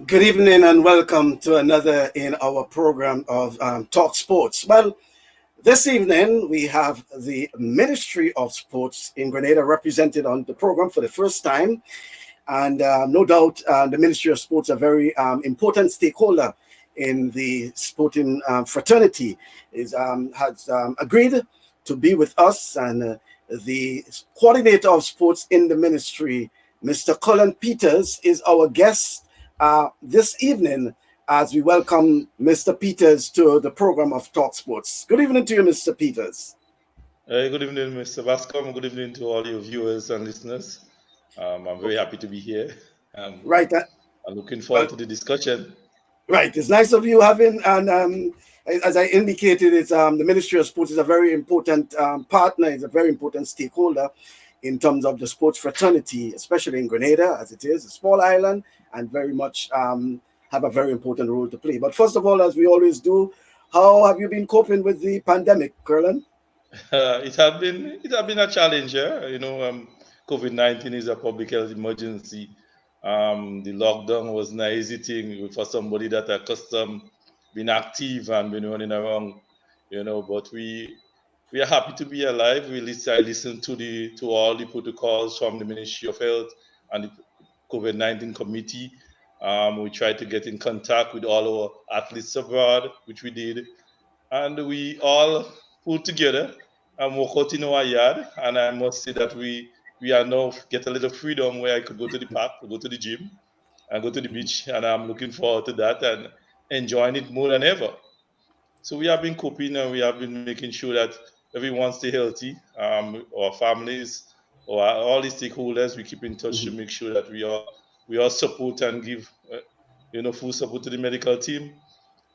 Good evening and welcome to another in our program of Talk Sports. Well, this evening we have the Ministry of Sports in Grenada represented on the program for the first time. And no doubt the Ministry of Sports, a very important stakeholder in the sporting fraternity, has agreed to be with us. And the coordinator of sports in the ministry, Mr. Colin Peters, is our guest this evening as we welcome Mr. Peters to the program of Talk Sports. Good evening to you, Mr. Peters. Good evening, Mr. Bascom. Good evening to all your viewers and listeners. I'm very happy to be here. Right. I'm looking forward to the discussion. Right. It's nice of you having, and as I indicated, it's the Ministry of Sports is a very important partner, it's a very important stakeholder in terms of the sports fraternity, especially in Grenada, as it is a small island, and very much have a very important role to play. But first of all, as we always do, how have you been coping with the pandemic, Kerlon? It has been a challenge. COVID-19 is a public health emergency. The lockdown was not easy thing for somebody that accustomed being active and been running around. But we are happy to be alive. I listen to all the protocols from the Ministry of Health and the COVID-19 committee. We tried to get in contact with all our athletes abroad, which we did, and we all pulled together and walk out in our yard. And I must say that we are now get a little freedom where I could go to the park, go to the gym, and go to the beach, and I'm looking forward to that and enjoying it more than ever. So we have been coping and we have been making sure that everyone stay healthy. Our families, or all the stakeholders, we keep in touch to make sure that we all support and give full support to the medical team.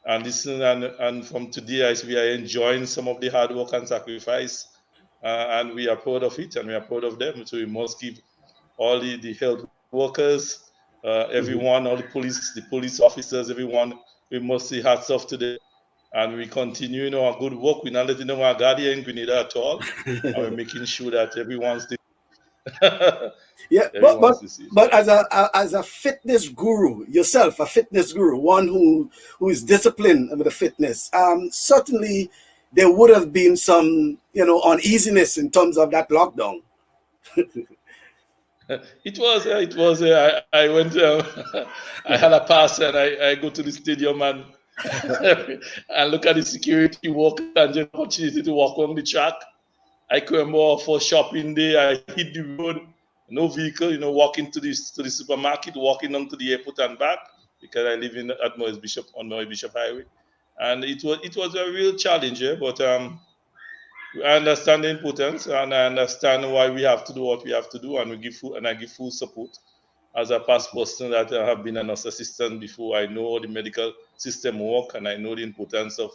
And listen, and from today, as we are enjoying some of the hard work and sacrifice, and we are proud of it, and we are proud of them. So we must give all the health workers, everyone, all the police officers, everyone. We must say hats off to them, and we continue, our good work. We're not letting our guardian in Grenada at all, and we're making sure that everyone's Yeah, but as a fitness guru yourself, a fitness guru, one who is disciplined with the fitness, certainly there would have been some uneasiness in terms of that lockdown. It was. I went. I had a pass, and I go to the stadium and and look at the security walk and just opportunity to walk on the track. I came more for shopping day. I hit the road, no vehicle. Walking to the supermarket, walking on to the airport and back because I live at Morris Bishop on Morris Bishop Highway, and it was a real challenge. But I understand the importance, and I understand why we have to do what we have to do, and I give full support. As a past person that I have been a nurse assistant before, I know the medical system work, and I know the importance of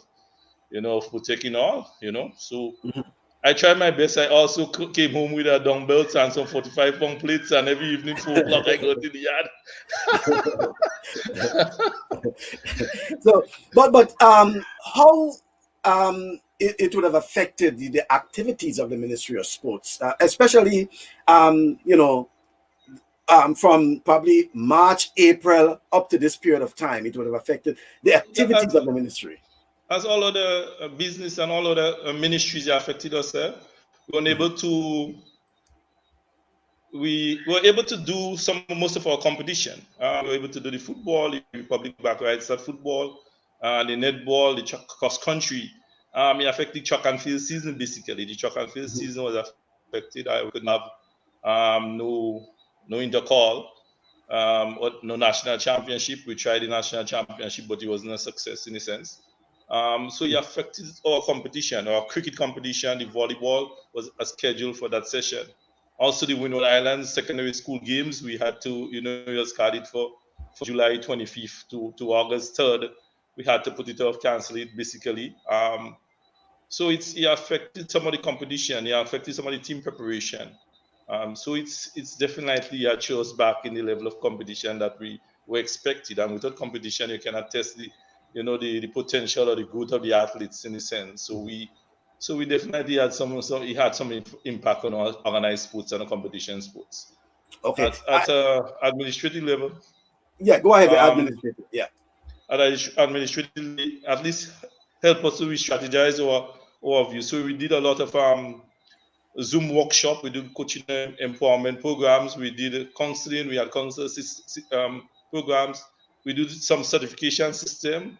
of protecting all. So I tried my best. I also came home with a dumbbells and some 45-pound plates, and every evening 4 o'clock I go to the yard. So, but how it would have affected the activities of the Ministry of Sports, especially from probably March, April up to this period of time, it would have affected the activities of the ministry. As all other business and all other ministries affected us, we were able to do most of our competition. We were able to do the football, the public back rights at football, the netball, the cross country. It affected the track and field season basically. The track and field season was affected. We couldn't have no intercall, or no national championship. We tried the national championship, but it wasn't a success in a sense. So it affected our competition, our cricket competition. The volleyball was scheduled for that session. Also, the Windward Islands secondary school games, we had to, we was scheduled for July 25th to August 3rd. We had to put it off, cancel it, basically. So it affected some of the competition. It affected some of the team preparation. So it's definitely threw us back in the level of competition that we were expected. And without competition, you cannot test the potential or the growth of the athletes in a sense. So we definitely had some impact on our organized sports and our competition sports. Okay. At administrative level. Yeah, go ahead, the Um, administrative. Yeah. and administratively at least help us to re-strategize our view. So we did a lot of Zoom workshop. We did coaching and empowerment programs. We did counseling. We had counselor programs. We did some certification system.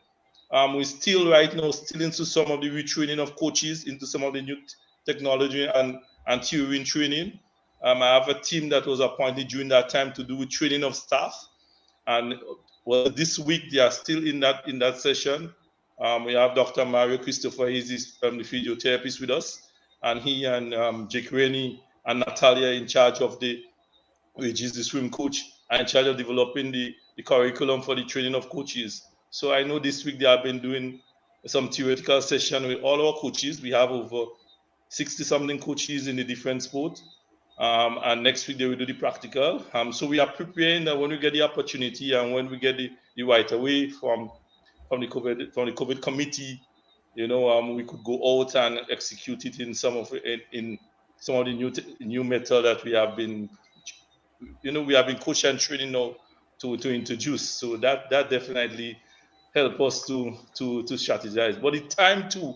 We still right now still into some of the retraining of coaches into some of the new technology and theory training. I have a team that was appointed during that time to do with training of staff. And well, this week they are still in that session. We have Dr. Mario Christopher. He's the physiotherapist with us, and he and Jake Rennie and Natalia in charge of which is the swim coach, are in charge of developing the curriculum for the training of coaches. So I know this week they have been doing some theoretical session with all our coaches. We have over 60 something coaches in the different sports. And next week they will do the practical. So we are preparing that when we get the opportunity and when we get the right away from the COVID committee, we could go out and execute it in in some of the new method that we have been coaching and training now to introduce. So that definitely help us to strategize. But the time too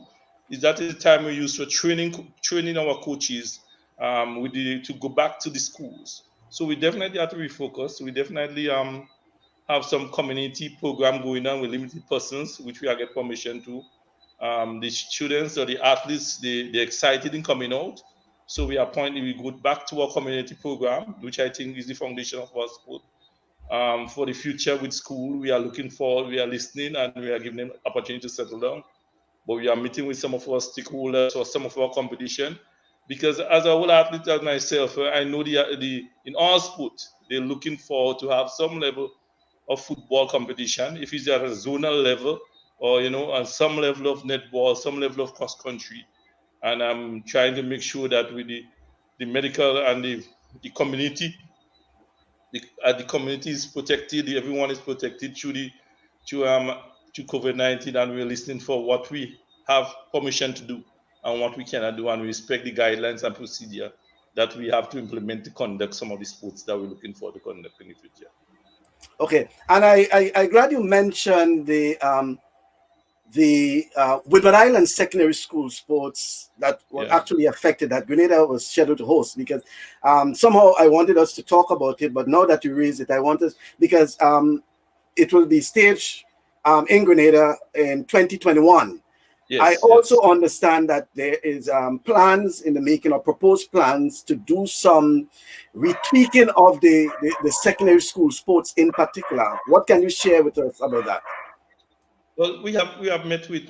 is that is the time we use for training our coaches to go back to the schools. So we definitely have to refocus. We definitely have some community program going on with limited persons, which we are get permission to. The students or the athletes, they're excited in coming out. So we go back to our community program, which I think is the foundation of our sport. For the future with school, we are listening and we are giving them opportunity to settle down. But we are meeting with some of our stakeholders or some of our competition. Because as a whole athlete as myself, I know in all sports, they're looking forward to have some level of football competition, if it's at a zonal level or on some level of netball, some level of cross country. And I'm trying to make sure that with the medical and the community, the community is protected, everyone is protected through um through COVID-19, and we're listening for what we have permission to do and what we cannot do, and we respect the guidelines and procedure that we have to implement to conduct some of the sports that we're looking for to conduct in the future. Okay, and I glad you mentioned the Woodward Island Secondary School sports that were Yeah. actually affected that Grenada was scheduled to host, because somehow I wanted us to talk about it, but now that you raise it, I want us, because it will be staged in Grenada in 2021. I Yes, also yes. understand that there is plans in the making, or proposed plans to do some retweaking of the secondary school sports in particular. What can you share with us about that? Well, we have met with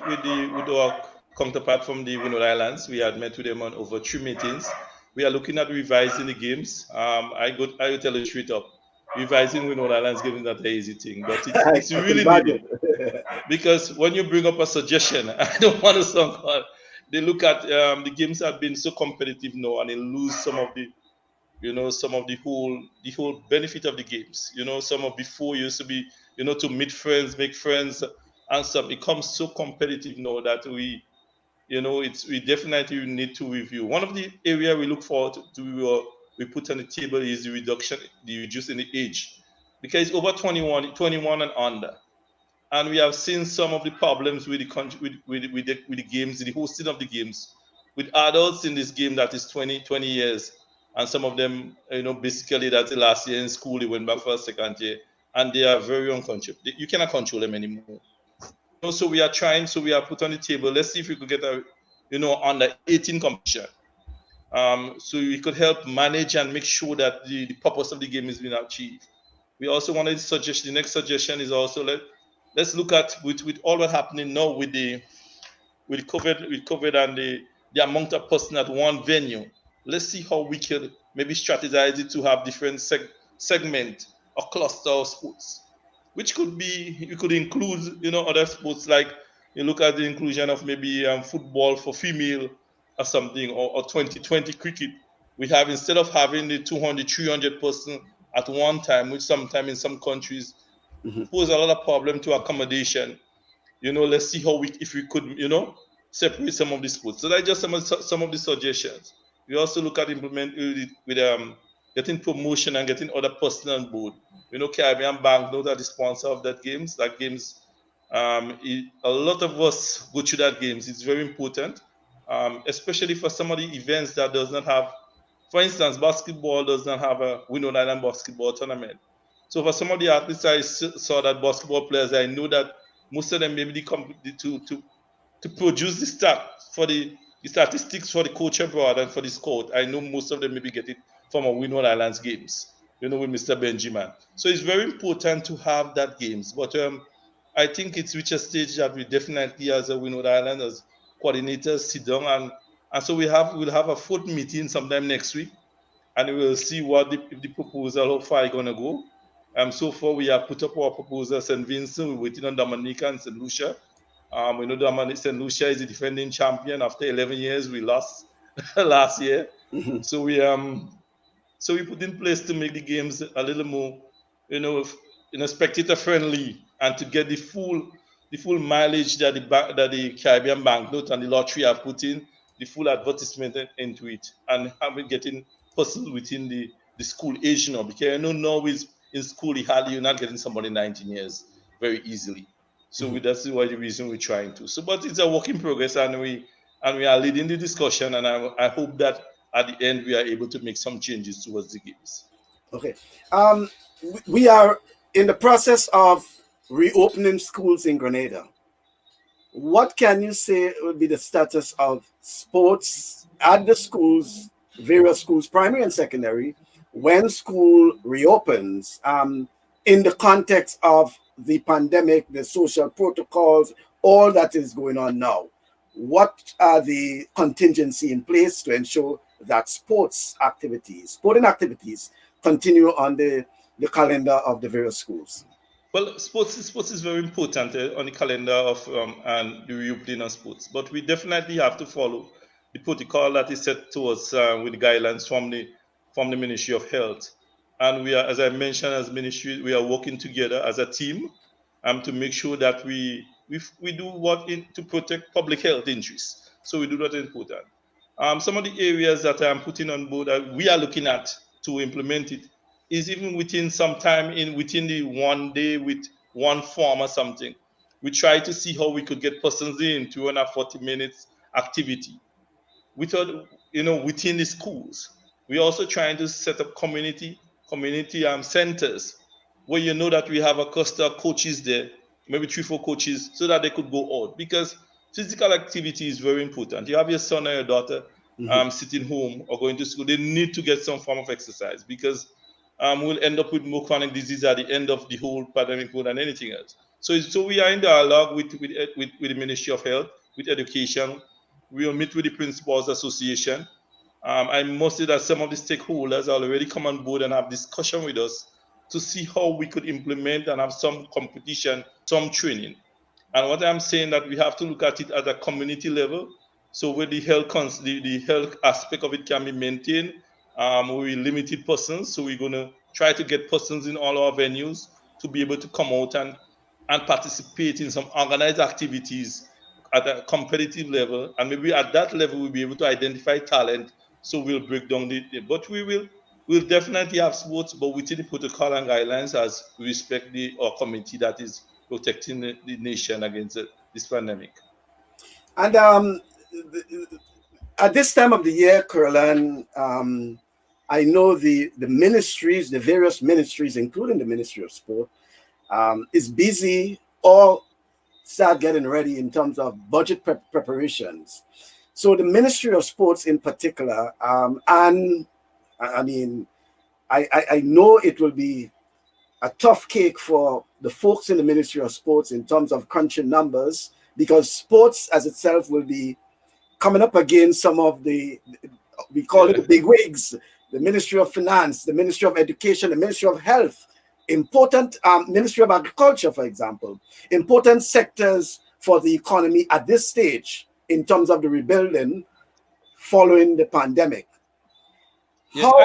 our counterpart from the Winwood Islands. We had met with them on over 3 meetings. We are looking at revising the games. I will tell you straight up, revising Winwood Islands games is not an easy thing, but it's I can really needed. imagine. Because when you bring up a suggestion, I don't want to sound hard. They look at the games have been so competitive now, and they lose some of the whole benefit of the games. Some of before used to be to meet friends, make friends, and stuff. It becomes so competitive now that we definitely need to review. One of the area we look forward we put on the table is the reducing the age, because it's over 21 and under. And we have seen some of the problems with the country with the games, the hosting of the games, with adults in this game that is 20 years, and some of them, basically that's the last year in school, they went back for a second year, and they are very uncontrollable. You cannot control them anymore. So we are put on the table. Let's see if we could get a under 18 competition. So we could help manage and make sure that the purpose of the game is being achieved. We also wanted to suggest the next suggestion is also let's look at with all what's happening now with COVID and the amount of person at one venue. Let's see how we could maybe strategize it to have different segment or cluster of sports, which could be you could include other sports, like you look at the inclusion of maybe football for female or something, or 2020 cricket. We have, instead of having the 200 300 person at one time, which sometimes in some countries Mhm. pose a lot of problem to accommodation. Let's see how if we could separate some of the sports. So that's just some of the suggestions. We also look at implement with getting promotion and getting other person on board. Caribbean Banknote are the sponsor of that games. A lot of us go through that games. It's very important, especially for some of the events that does not have. For instance, basketball does not have a Window Island basketball tournament. So for some of the athletes I saw that basketball players, I know that most of them maybe to produce the the statistics for the coach abroad and for the scout. I know most of them maybe get it from a Winwood Islands games, with Mr. Benjamin. So it's very important to have that games. But I think it's reached a stage that we definitely, as a Winwood Island, as coordinators, sit down and so we'll have a fourth meeting sometime next week, and we will see if the proposal, how far it's gonna go. So far we have put up our proposal. St. Vincent, we're waiting on Dominica and St. Lucia. We know that St. Lucia is the defending champion. After 11 years, we lost last year. Mhm. So we put in place to make the games a little more, spectator friendly, and to get the full mileage that the Caribbean Banknote and the lottery have put in, the full advertisement into it, and have it getting persons within the school age now. Because now is in school, you're not getting somebody 19 years very easily. So Mhm. that's why the reason we're trying to. So, but it's a work in progress, and we are leading the discussion, and I hope that at the end we are able to make some changes towards the games. Okay. Um, we are in the process of reopening schools in Grenada. What can you say would be the status of sports at the schools, various schools, primary and secondary, when school reopens, in the context of the pandemic, the social protocols, all that is going on now? What are the contingency in place to ensure that sporting activities, continue on the calendar of the various schools? Well, sports is very important on the calendar of and the reopening of sports. But we definitely have to follow the protocol that is set to us with the guidelines from the Ministry of Health. And we are, as I mentioned, as ministry, we are working together as a team to make sure that we do to protect public health interests. So we do that important. Some of the areas that I am putting on board that we are looking at to implement it is even within some time within the 1 day with one form or something. We try to see how we could get persons in 240 minutes activity without within the schools. We're also trying to set up community centers where that we have a cluster of coaches there, maybe 3 4 coaches, so that they could go out, because physical activity is very important. You have your son or your daughter Mhm. sitting home or going to school, they need to get some form of exercise, because we'll end up with more chronic disease at the end of the whole pandemic more than anything else. So we are in dialogue with the Ministry of Health, with education. We will meet with the Principals Association. I must say that some of the stakeholders are already come on board and have discussion with us to see how we could implement and have some competition, some training. And what I'm saying that we have to look at it at a community level. So where the health aspect of it can be maintained, we limited persons. So we're gonna try to get persons in all our venues to be able to come out and participate in some organized activities at a competitive level. And maybe at that level we'll be able to identify talent. So we'll break down but we'll definitely have sports, but within the protocol and guidelines, as we respect our committee that is protecting the nation against this pandemic. And at this time of the year, Kerlon, I know the ministries, the various ministries, including the Ministry of Sport, is busy or start getting ready in terms of budget preparations. So the Ministry of Sports in particular, and I mean, I know it will be a tough cake for the folks in the Ministry of Sports in terms of crunching numbers, because sports as itself will be coming up against some of we call it Yeah. the big wigs, the Ministry of Finance, the Ministry of Education, the Ministry of Health, important Ministry of Agriculture, for example, important sectors for the economy at this stage in terms of the rebuilding following the pandemic. Yes, How,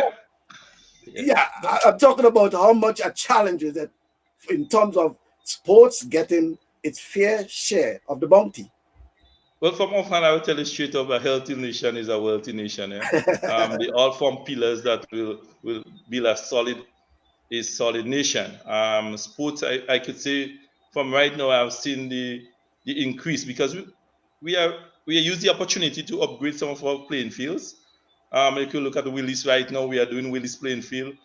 yeah. yeah, No, I'm talking about how much a challenge is it in terms of sports getting its fair share of the bounty. Well, from offhand, I will tell you straight up: a healthy nation is a wealthy nation. Yeah? They all form pillars that will build a solid nation. Sports, I could say, from right now, I've seen the increase because we use the opportunity to upgrade some of our playing fields. If you look at the Willis right now, we are doing Willis playing field.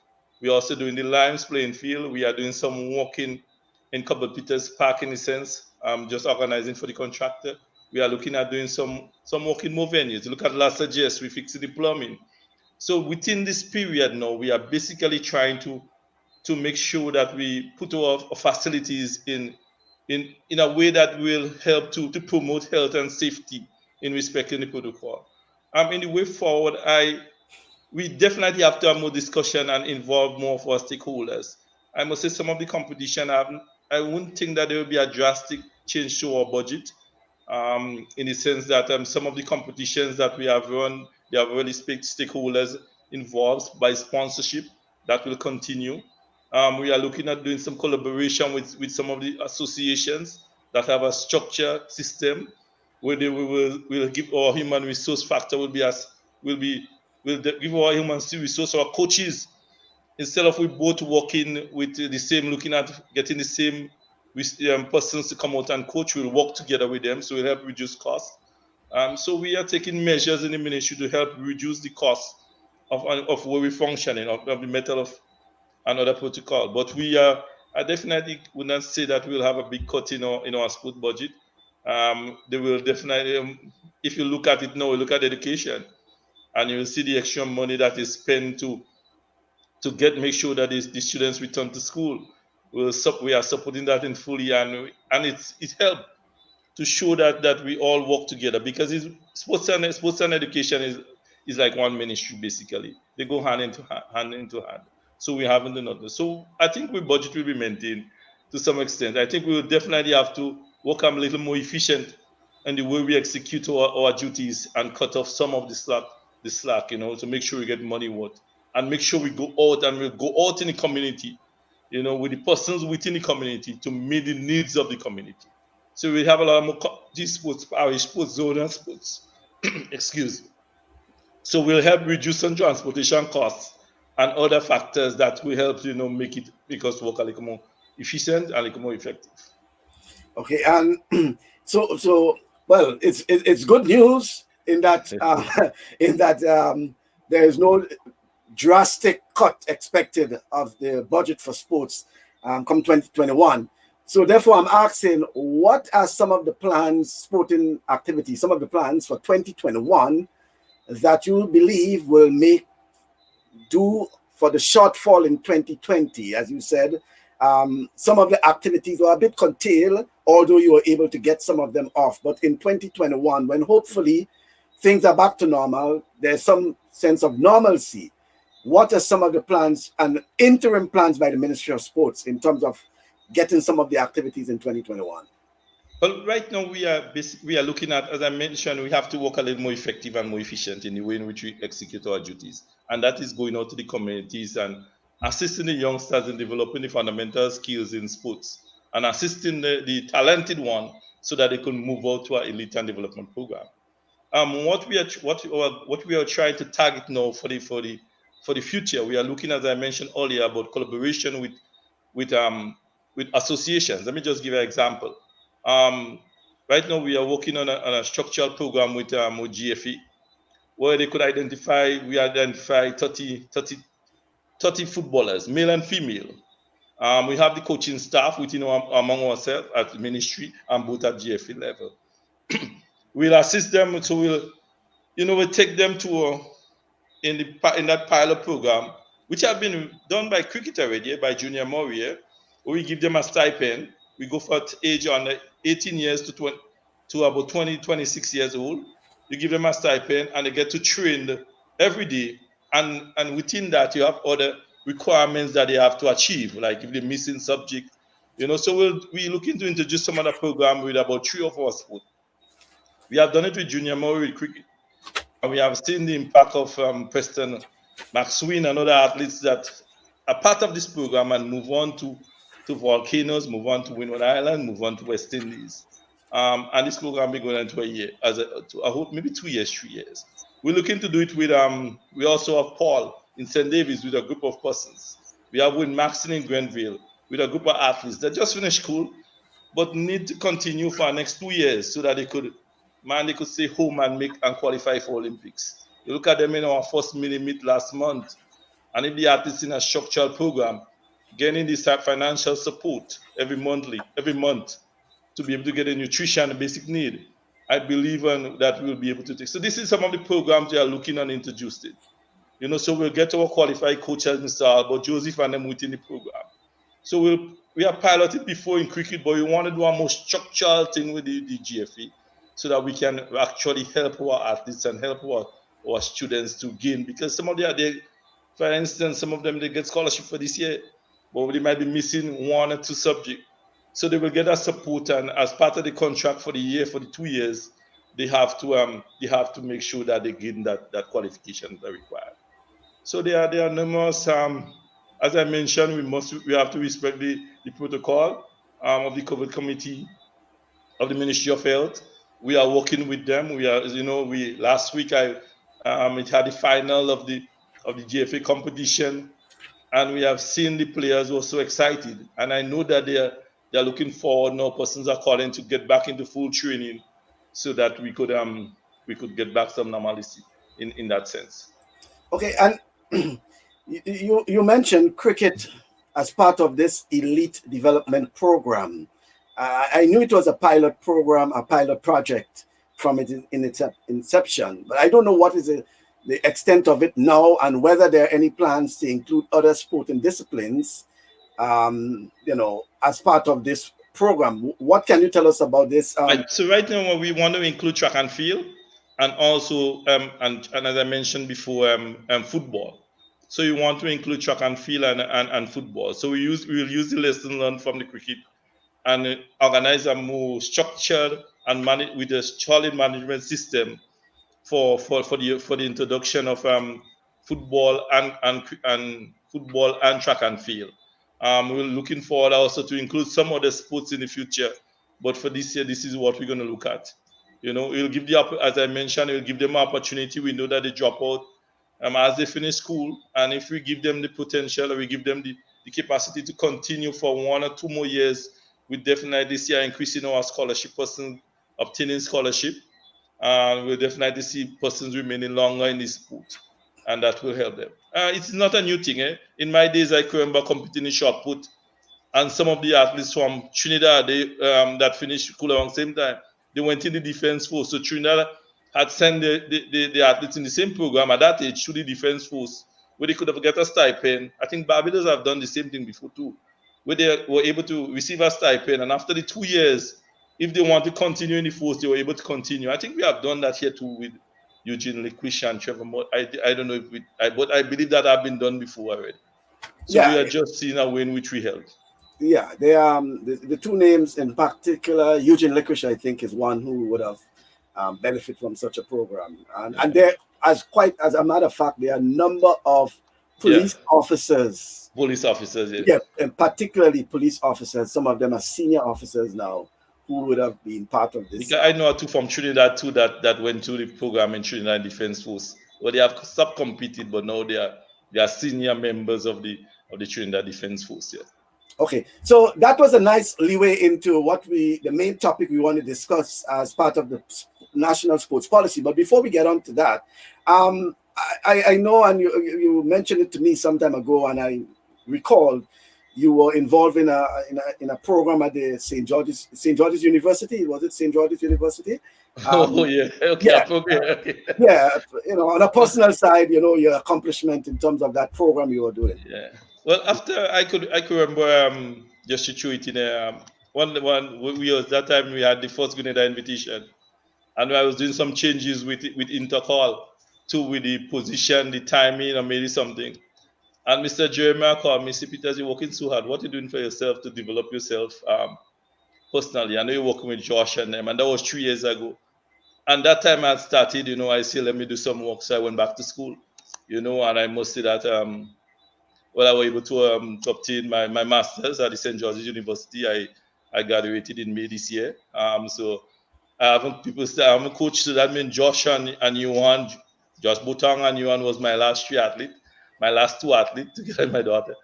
We're also doing the Limes playing field. We are doing some walking in Cobble Peters Park in a sense, just organizing for the contractor. We are looking at doing some walking more venues. Look at last suggest we fixed the plumbing. So within this period now, we are basically trying to make sure that we put our facilities in a way that will help to promote health and safety in respecting the protocol. In the way forward, we definitely have to have more discussion and involve more of our stakeholders. I must say some of the competition, I wouldn't think that there will be a drastic change to our budget, in the sense that some of the competitions that we have run, they have really stakeholders involved by sponsorship that will continue. We are looking at doing some collaboration with some of the associations that have a structure system where will give our human resource factor will be will give our human resource our coaches, instead of we both working with the same, looking at getting the same persons to come out and coach, we'll work together with them, so we'll help reduce costs. So we are taking measures in the ministry to help reduce the cost of where we're functioning, of the metal of another protocol. But I definitely would not say that we'll have a big cut in our sport budget. They will definitely, if you look at it now, look at education, and you will see the extra money that is spent to make sure that the students return to school. We are supporting that in fully, and it helped to show that we all work together, because sports and education is like one ministry basically. They go hand into hand. So we haven't done nothing. So I think we budget will be maintained to some extent. I think we will definitely have to work a little more efficient in the way we execute our duties and cut off some of the slack, to make sure we get money worth, and make sure we go out and we go out in the community, with the persons within the community to meet the needs of the community. So we have a lot more these sports, parish sports, zonal sports. Excuse me. So we'll help reduce some transportation costs and other factors that will help, make us work a little more efficient and a little more effective. Okay, and so well, it's good news in that in that there is no drastic cut expected of the budget for sports come 2021. So therefore, I'm asking, what are some of the plans, sporting activities, some of the plans for 2021 that you believe will make do for the shortfall in 2020? As you said, some of the activities were a bit curtailed, although you were able to get some of them off. But in 2021, when hopefully things are back to normal, there's some sense of normalcy. What are some of the plans and interim plans by the Ministry of Sports in terms of getting some of the activities in 2021? Well, right now we are looking at, as I mentioned, we have to work a little more effective and more efficient in the way in which we execute our duties, and that is going out to the communities and assisting the youngsters in developing the fundamental skills in sports, and assisting the talented one so that they can move out to our elite and development program. What we are trying to target now for the future, we are looking, as I mentioned earlier, about collaboration with um with associations. Let me just give you an example. Um, right now, we are working on a structural program with GFE, where we identify 30 footballers, male and female. We have the coaching staff within among ourselves at the ministry and both at GFE level. We'll assist them, so we'll take them to in that pilot program, which have been done by cricket already, by Junior Moria, where we give them a stipend. We go for age on 18 years to about 20, 26 years old. You give them a stipend and they get to train every day. And within that, you have other requirements that they have to achieve, like if they're missing subject. So we're looking to introduce some other program with about 3 of our sports. We have done it with Junior Moria with cricket. And we have seen the impact of Preston McSween and other athletes that are part of this program and move on to Volcanoes, move on to Windward Island, move on to West Indies. And this program be going into a year, I hope maybe 2 years, 3 years. We're looking to do it with we also have Paul in St. David's with a group of persons. We have with Maxine in Grenville with a group of athletes that just finished school but need to continue for the next 2 years so that they could stay home and make and qualify for Olympics. You look at them in our first mini meet last month, and if the athletes in a structural program getting this financial support every month to be able to get the nutrition and basic need, I believe that we'll be able to take. So this is some of the programs we are looking and introducing. So we'll get our qualified coaches installed, but Joseph and them within the program. So we have piloted before in cricket, but we want to do a more structural thing with the GFA so that we can actually help our athletes and help our students to gain. Because some of for instance, some of them, they get scholarship for this year, but they might be missing 1 or 2 subjects. So they will get that support, and as part of the contract for the year, for the 2 years, they have to make sure that they gain that qualification that required. So there are numerous. As I mentioned, we have to respect the protocol of the COVID committee of the Ministry of Health. We are working with them. We last week it had the final of the GFA competition, and we have seen the players were so excited, and I know that they're looking forward now. Persons are calling to get back into full training so that we could get back some normalcy in that sense. Okay, and you mentioned cricket as part of this elite development program. I knew it was a pilot program, a pilot project from its inception, but I don't know what is the extent of it now and whether there are any plans to include other sporting disciplines, as part of this program. What can you tell us about this? So right now we want to include track and field, and also and as I mentioned before, football. So you want to include track and field and football. So we'll use the lesson learned from the cricket and organize a more structured and with a solid management system for the introduction of football and football and track and field. We're looking forward also to include some other sports in the future, but for this year, this is what we're going to look at. It'll give as I mentioned, it'll give them opportunity. We know that they drop out as they finish school, and if we give them the potential, or we give them the capacity to continue for 1 or 2 more years, we definitely see an increase in our scholarship, person obtaining scholarship. We'll definitely see persons remaining longer in this sport, and that will help them. It's not a new thing. In my days, I can remember competing in shot put, and some of the athletes from Trinidad, that finished school around the same time, they went in the defense force. So Trinidad had sent the athletes in the same program at that age to the defense force, where they could have got a stipend. I think Barbados have done the same thing before too, where they were able to receive a stipend, and after the 2 years, if they want to continue in the force, they were able to continue. I think we have done that here too with Eugene Liquish and Trevor Mott. I don't know but I believe that have been done before already. So we are just seeing a way in which we help. Yeah, they the 2 names in particular. Eugene Liquish, I think, is one who would have benefit from such a program, and there, as a matter of fact, there are a number of police officers. Police officers, yeah, and particularly police officers. Some of them are senior officers now who would have been part of this. Because I know 2 from Trinidad too that went to the program in Trinidad Defense Force. Well, they have stopped competing, but now they are senior members of the Trinidad Defense Force. Yeah. Okay, so that was a nice leeway into the main topic we want to discuss as part of the national sports policy. But before we get on to that, I know, and you mentioned it to me some time ago, and I recall you were involved in a program at the St. George's University. Was it St. George's University? Okay. Yeah, on a personal side, your accomplishment in terms of that program you were doing. Yeah. Well, after I could remember just to show it in that time we had the first Grenada invitation, and I was doing some changes with Intercall too, with the position, the timing, or maybe something. And Mr. Jeremiah called me, Mr. Peters, you're working so hard. What are you doing for yourself to develop yourself personally? I know you're working with Josh and them, and that was 3 years ago. And that time I had started, I said, let me do some work. So I went back to school, and I must say that I was able to obtain my master's at the St. George's University. I graduated in May this year. So I haven't people say I'm a coach, so that means Josh and Yuan, Josh Butang and Yuan was my last my last two athletes together with my daughter.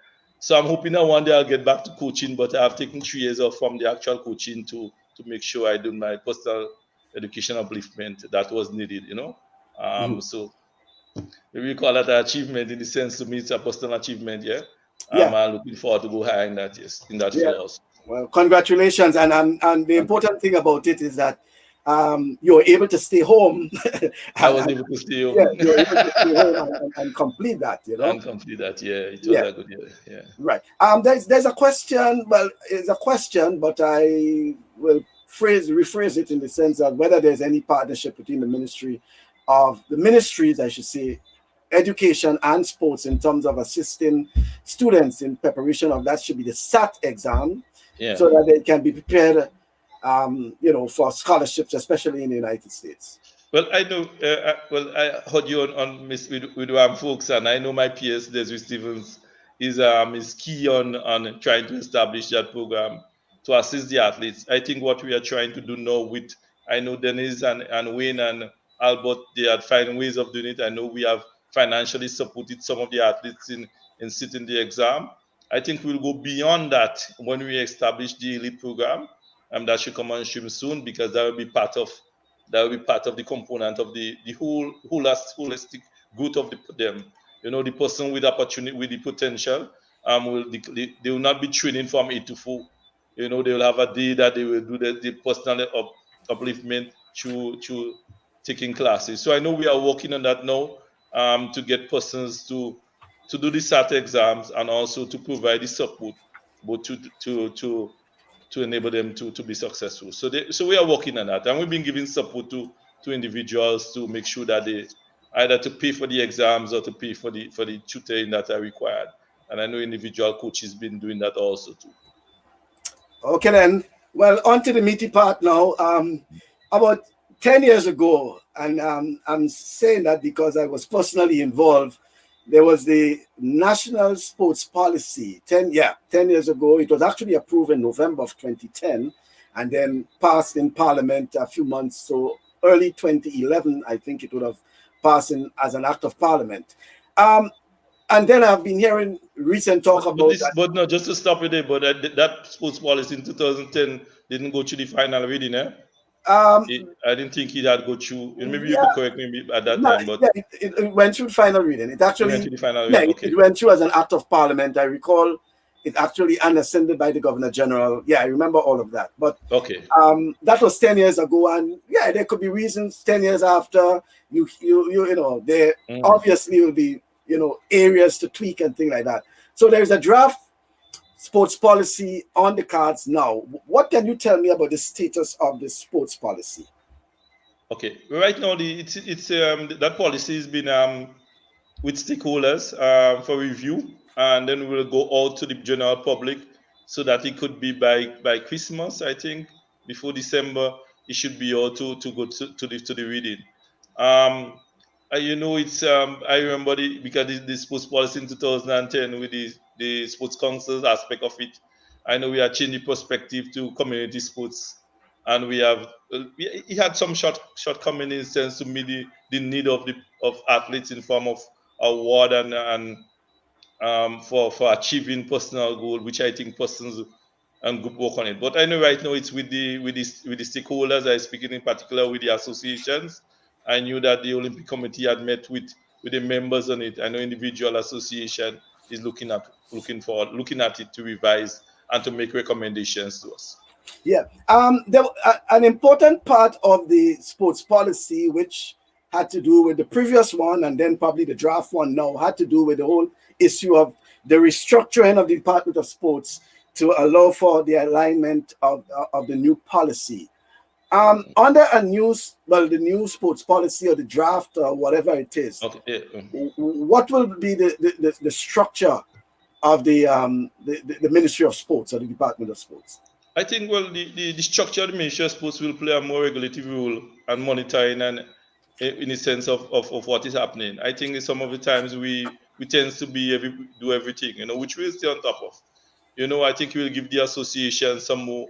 So I'm hoping that one day I'll get back to coaching, but I've taken 3 years off from the actual coaching to make sure I do my personal education upliftment that was needed, So maybe you call that an achievement in the sense to me it's a personal achievement, yeah. Yeah. I'm looking forward to go higher in that, yes, in that Yeah. field also. Well, congratulations. And the Thank you. important thing about it is that you're able to stay home. I and, was and able to stay yeah, home you're able to stay home and complete that, and complete that. Yeah, it was Yeah. a good year. Yeah. Right. There's a question. Well, it's a question, but I will rephrase it in the sense of whether there's any partnership between the ministries, I should say, education and sports in terms of assisting students in preparation of that should be the SAT exam, Yeah. so that they can be prepared, for scholarships, especially in the United States. Well, I know. I heard you on Miss with folks, and I know my PS Desiree Stevens is key on trying to establish that program to assist the athletes. I think what we are trying to do now with I know Denise and Wayne and Albert, they are finding ways of doing it. I know we have financially supported some of the athletes in sitting the exam. I think we'll go beyond that when we establish the elite program. That should come on stream soon because that will be part of the component of the whole holistic growth of them. The person with opportunity, with the potential, they will not be training from 8 to 4. They will have a day that they will do the personal upliftment through taking classes. So I know we are working on that now to get persons to do the SAT exams and also to provide the support, but to enable them to be successful. So we are working on that, and we've been giving support to individuals to make sure that they either to pay for the exams or to pay for the tutoring that are required. And I know individual coaches been doing that also too. Okay, then. Well, on to the meaty part now. About 10 years ago, and I'm saying that because I was personally involved, there was the National Sports Policy 10 years ago. It was actually approved in November of 2010 and then passed in Parliament a few months. So early 2011, I think it would have passed as an act of Parliament. And then I've been hearing recent talk about that. But no, just to stop it there. But that sports policy in 2010 didn't go through the final reading, eh? I didn't think it had go through. Maybe you Yeah, could correct me at that time, but yeah, it went through final reading. It it went actually, to the final yeah, reading. Okay. it went through as an act of Parliament. I recall it actually ascended by the Governor General. Yeah, I remember all of that. But Okay. that was 10 years ago, and yeah, there could be reasons 10 years after there obviously will be areas to tweak and things like that. So there's a draft sports policy on the cards now. What can you tell me about the status of the sports policy? Okay. Right now, it's that policy has been with stakeholders for review, and then we'll go out to the general public so that it could be by Christmas, I think, before December. It should be out to go to the reading. It's I remember because the sports policy in 2010 with the sports councils aspect of it. I know we are changing perspective to community sports, and we have he had some shortcoming in sense to meet the need of athletes in form of award and for achieving personal goal, which I think persons and group work on it. But I know right now it's with the stakeholders. I speaking in particular with the associations. I knew that the Olympic Committee had met with the members on it. I know individual association is looking at it to revise and to make recommendations to us. Yeah. An important part of the sports policy, which had to do with the previous one and then probably the draft one now, had to do with the whole issue of the restructuring of the Department of Sports to allow for the alignment of the new policy. Under the new sports policy or the draft or whatever it is, Okay. what will be the structure of the Ministry of Sports or the Department of Sports? I think the structure of the Ministry of Sports will play a more regulative role and monitoring and in the sense of what is happening. I think some of the times we tend to do everything, which we'll stay on top of. I think we'll give the association some more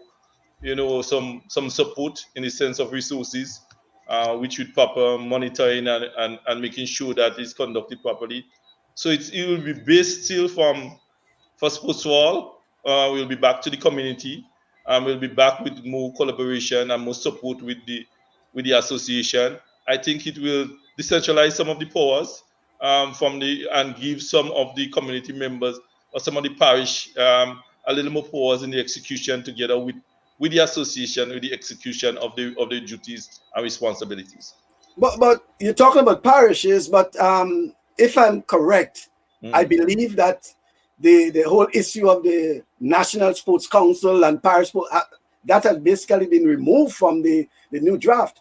some support in the sense of resources, which with proper monitoring and making sure that it's conducted properly. So it will be based still from for sports all. We'll be back to the community. We'll be back with more collaboration and more support with the association. I think it will decentralize some of the powers and give some of the community members or some of the parish a little more powers in the execution together with the association, with the execution of the duties and responsibilities. But you're talking about parishes, but if I'm correct, I believe that the whole issue of the National Sports Council and parish sport, that has basically been removed from the new draft.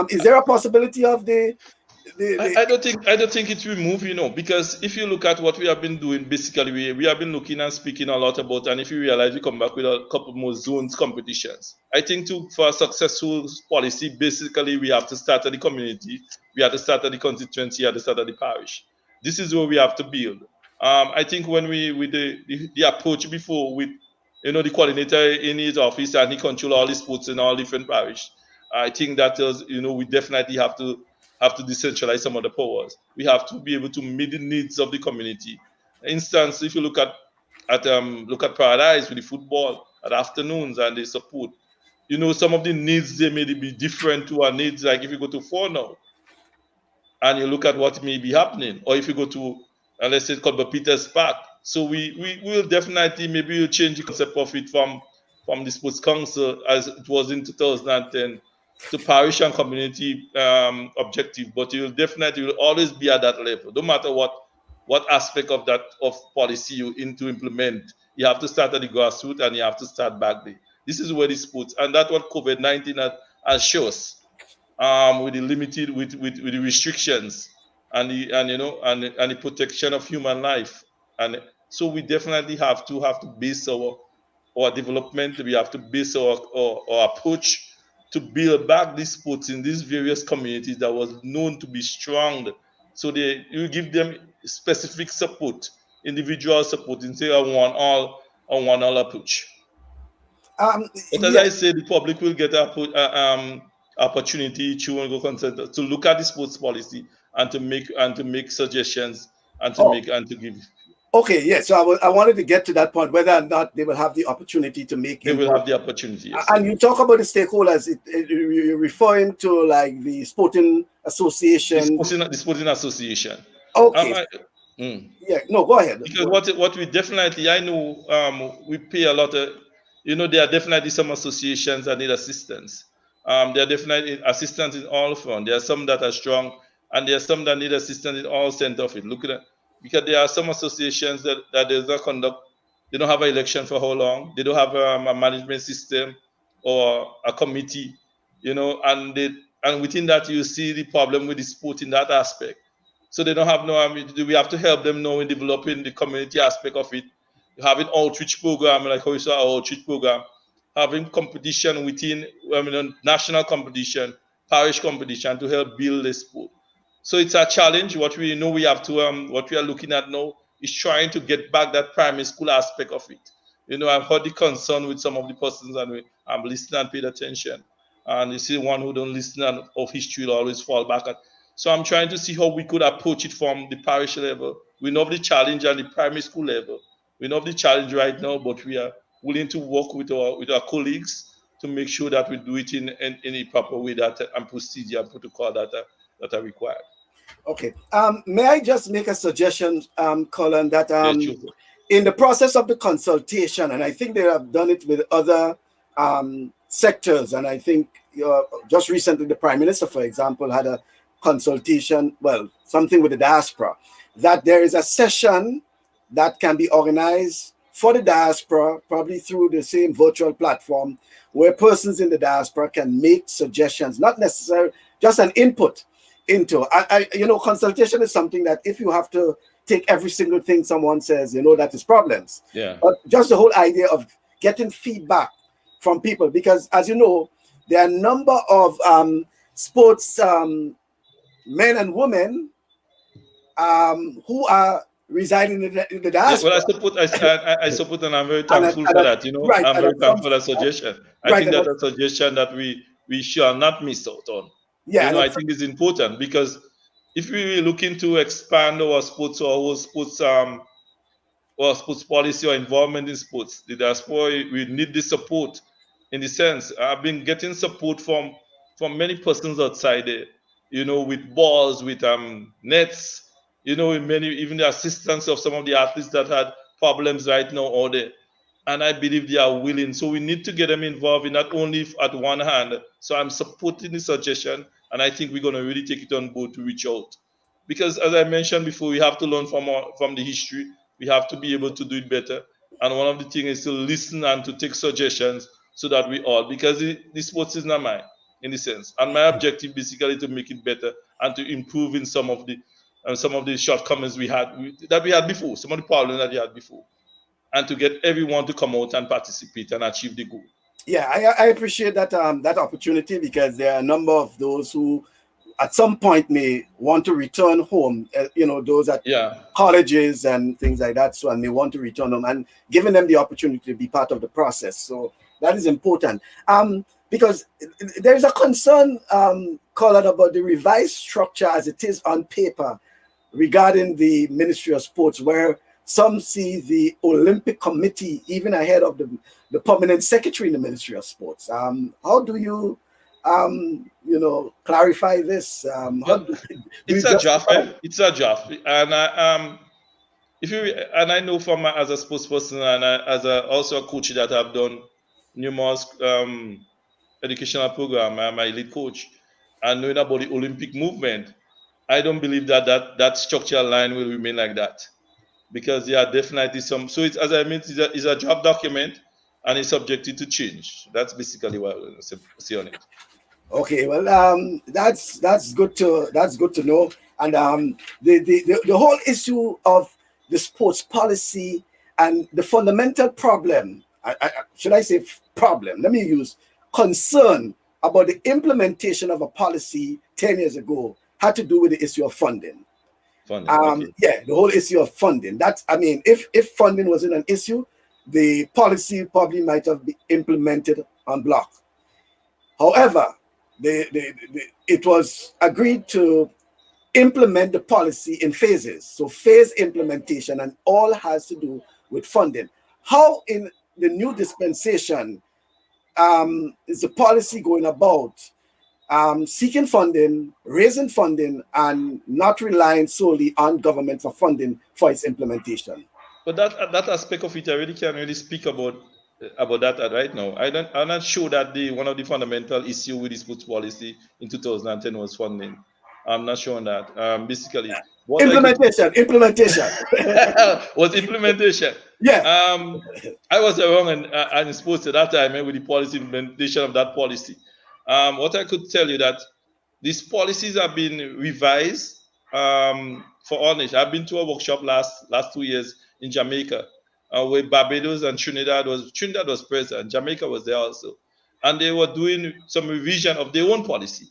Is there a possibility of I don't think it will move, because if you look at what we have been doing, basically we have been looking and speaking a lot about, and if you realize we come back with a couple more zones competitions. I think for a successful policy, basically we have to start at the community, we have to start at the constituency, we have to start at the parish. This is where we have to build. I think when we with the approach before with the coordinator in his office and he control all the sports in all different parish. I think that we definitely have to decentralize some of the powers. We have to be able to meet the needs of the community. For instance, if you look at Paradise with the football at afternoons and the support, some of the needs they may be different to our needs. Like if you go to 4 now and you look at what may be happening, or if you go to let's say it's called Peter's Park. So we will definitely maybe we'll change the concept of it from the sports council as it was in 2010 to parish and community objective, but it will always be at that level. No matter what aspect of that of policy you to implement, you have to start at the grassroots and you have to start back there. This is where the sports, and that's what COVID-19 has shows with the limited with the restrictions and the protection of human life. And so we definitely have to base our development. We have to base our approach to build back these sports in these various communities that was known to be strong. So you give them specific support, individual support, instead of one all approach. But as yeah. I say, the public will get opportunity to look at the sports policy and to make suggestions and Oh, to give. okay. Yeah. So I wanted to get to that point, whether or not they will have the opportunity to make They will input. have the opportunity. Yes. And you talk about the stakeholders, you're referring to like the sporting association. The sporting association. Okay. Mm. Yeah. No, go ahead. Because what we definitely, I know, we pay a lot of, there are definitely some associations that need assistance. There are definitely assistance in all front. There are some that are strong, and there are some that need assistance in all center of it. Look at it, because there are some associations that does not conduct. They don't have an election for how long. They don't have a management system or a committee, and within that you see the problem with the sport in that aspect. So they don't have we have to help them now in developing the community aspect of it, having outreach program, like how you saw our outreach program, having competition within, national competition, parish competition to help build the sport. So it's a challenge. What we know we have to, what we are looking at now is trying to get back that primary school aspect of it. I've heard the concern with some of the persons, and I'm listening and paid attention. And you see one who don't listen and of history will always fall back at. So I'm trying to see how we could approach it from the parish level. We know the challenge at the primary school level. We know the challenge right now, but we are willing to work with our colleagues to make sure that we do it in a proper way and procedure and protocol that are required. Okay. May I just make a suggestion, Colin, that Yeah, sure. in the process of the consultation, and I think they have done it with other sectors, and I think just recently the Prime Minister, for example, had a consultation, well, something with the diaspora, that there is a session that can be organized for the diaspora, probably through the same virtual platform, where persons in the diaspora can make suggestions, not necessarily just an input into. Consultation is something that if you have to take every single thing someone says, that is problems. Yeah. But just the whole idea of getting feedback from people, because as you know, there are a number of sports men and women who are residing in the Yeah, well, diaspora. I support, and I'm very And thankful for that. right, I'm and very at some thankful for that suggestion. I right, think and that's a suggestion that we shall not miss out on. yeah, and I think it's important because if we look into expand our sports or our sports sports policy or involvement in sports, the diaspora we need the support. In the sense, I've been getting support from many persons outside there. With balls, with nets. In many even the assistance of some of the athletes that had problems right now or there. And I believe they are willing. So we need to get them involved in not only at one hand. So I'm supporting the suggestion, and I think we're going to really take it on board to reach out. Because as I mentioned before, we have to learn from the history. We have to be able to do it better. And one of the things is to listen and to take suggestions so that we all, because the sports is not mine in the sense. And my objective basically to make it better and to improve in some of the shortcomings that we had before, some of the problems that we had before, and to get everyone to come out and participate and achieve the goal. yeah, I appreciate that opportunity, because there are a number of those who at some point may want to return home, those at Yeah. colleges and things like that, so, and they want to return home, and giving them the opportunity to be part of the process. So that is important, because there is a concern, called about the revised structure as it is on paper regarding the Ministry of Sports, where some see the Olympic Committee even ahead of the permanent secretary in the Ministry of Sports. How do you, clarify this? How Well, do you it's a draft, justify? It's a draft, and if you and I know from as a sports person and also a coach that I've done numerous educational program. I'm my lead coach, and knowing about the Olympic movement, I don't believe that structural line will remain like that, because there are definitely some. So it's as I mean, it's a draft document, and it's subjected to change. That's basically what I will say on it. Okay, well, that's good to know. And the whole issue of the sports policy and the fundamental problem, should I say problem? Let me use concern about the implementation of a policy 10 years ago had to do with the issue of funding. Funding, okay. Yeah, the whole issue of funding. That, I mean, if funding wasn't an issue, the policy probably might have been implemented on block. However, it was agreed to implement the policy in phases. So phase implementation, and all has to do with funding. How in the new dispensation is the policy going about seeking funding, raising funding, and not relying solely on government for funding for its implementation? But that aspect of it, I really can't really speak about that right now. I'm not sure that the one of the fundamental issue with the sports policy in 2010 was funding. I'm not sure on that. Basically, what I could Implementation. was implementation. Yeah. I was around and sports at that time with the policy implementation of that policy. What I could tell you that these policies have been revised. For honest, I've been to a workshop last 2 years in Jamaica, where Barbados and Trinidad was present. Jamaica was there also, and they were doing some revision of their own policy.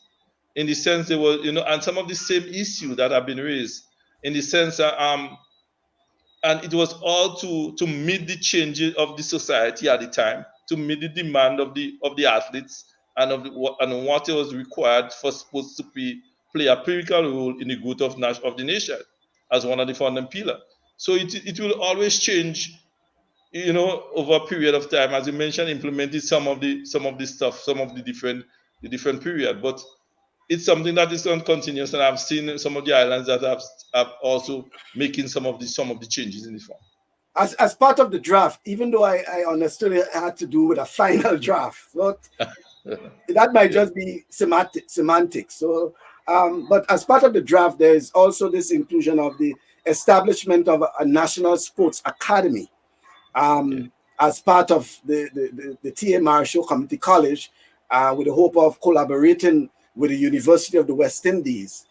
In the sense they were, and some of the same issues that have been raised. In the sense, and it was all to meet the changes of the society at the time, to meet the demand of the athletes and and what was required for sports to play a critical role in the growth of the nation as one of the founding pillars. So it will always change, over a period of time. As you mentioned, implemented some of the stuff, some of the different period, but it's something that is on continuous, and I've seen some of the islands that have also making some of the changes in the form. As part of the draft, even though I understood it had to do with a final draft, but that might Yeah. just be semantics. So, but as part of the draft, there is also this inclusion of the establishment of a national sports academy, Okay. as part of the T.A. Marshall Community College, with the hope of collaborating with the University of the West Indies.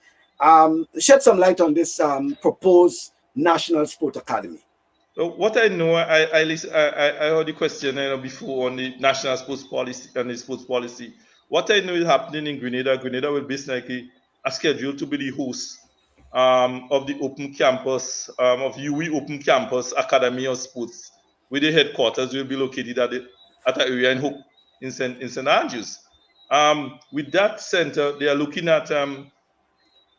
Shed some light on this proposed National Sport Academy. So what I know, I heard the question before on the national sports policy and the sports policy. What I know is happening in Grenada. Grenada will basically are scheduled to be the host of the Open Campus, of UE Open Campus Academy of Sports, where the headquarters will be located at an area in Hope in St. Andrews. With that center, they are looking at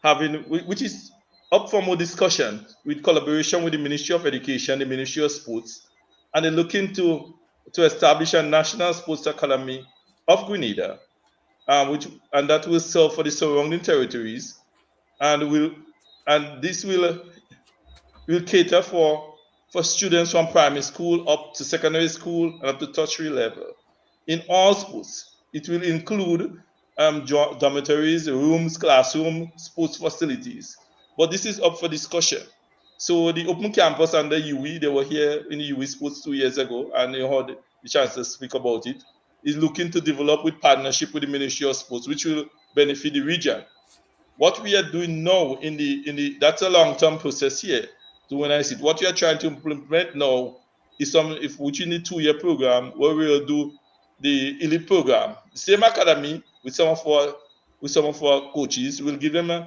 having, which is up for more discussion, with collaboration with the Ministry of Education, the Ministry of Sports, and they're looking to establish a national sports academy of Grenada, and that will serve for the surrounding territories, and this will cater for students from primary school up to secondary school and up to tertiary level in all sports. It will include dormitories, rooms, classroom, sports facilities. But this is up for discussion. So the Open Campus and the UE, they were here in the UE Sports 2 years ago, and they had the chance to speak about it, is looking to develop with partnership with the Ministry of Sports, which will benefit the region. What we are doing now that's a long-term process here. So when I see it, what we are trying to implement now is which in the 2-year program where we will do the elite program, the same academy with some of our coaches. We'll give them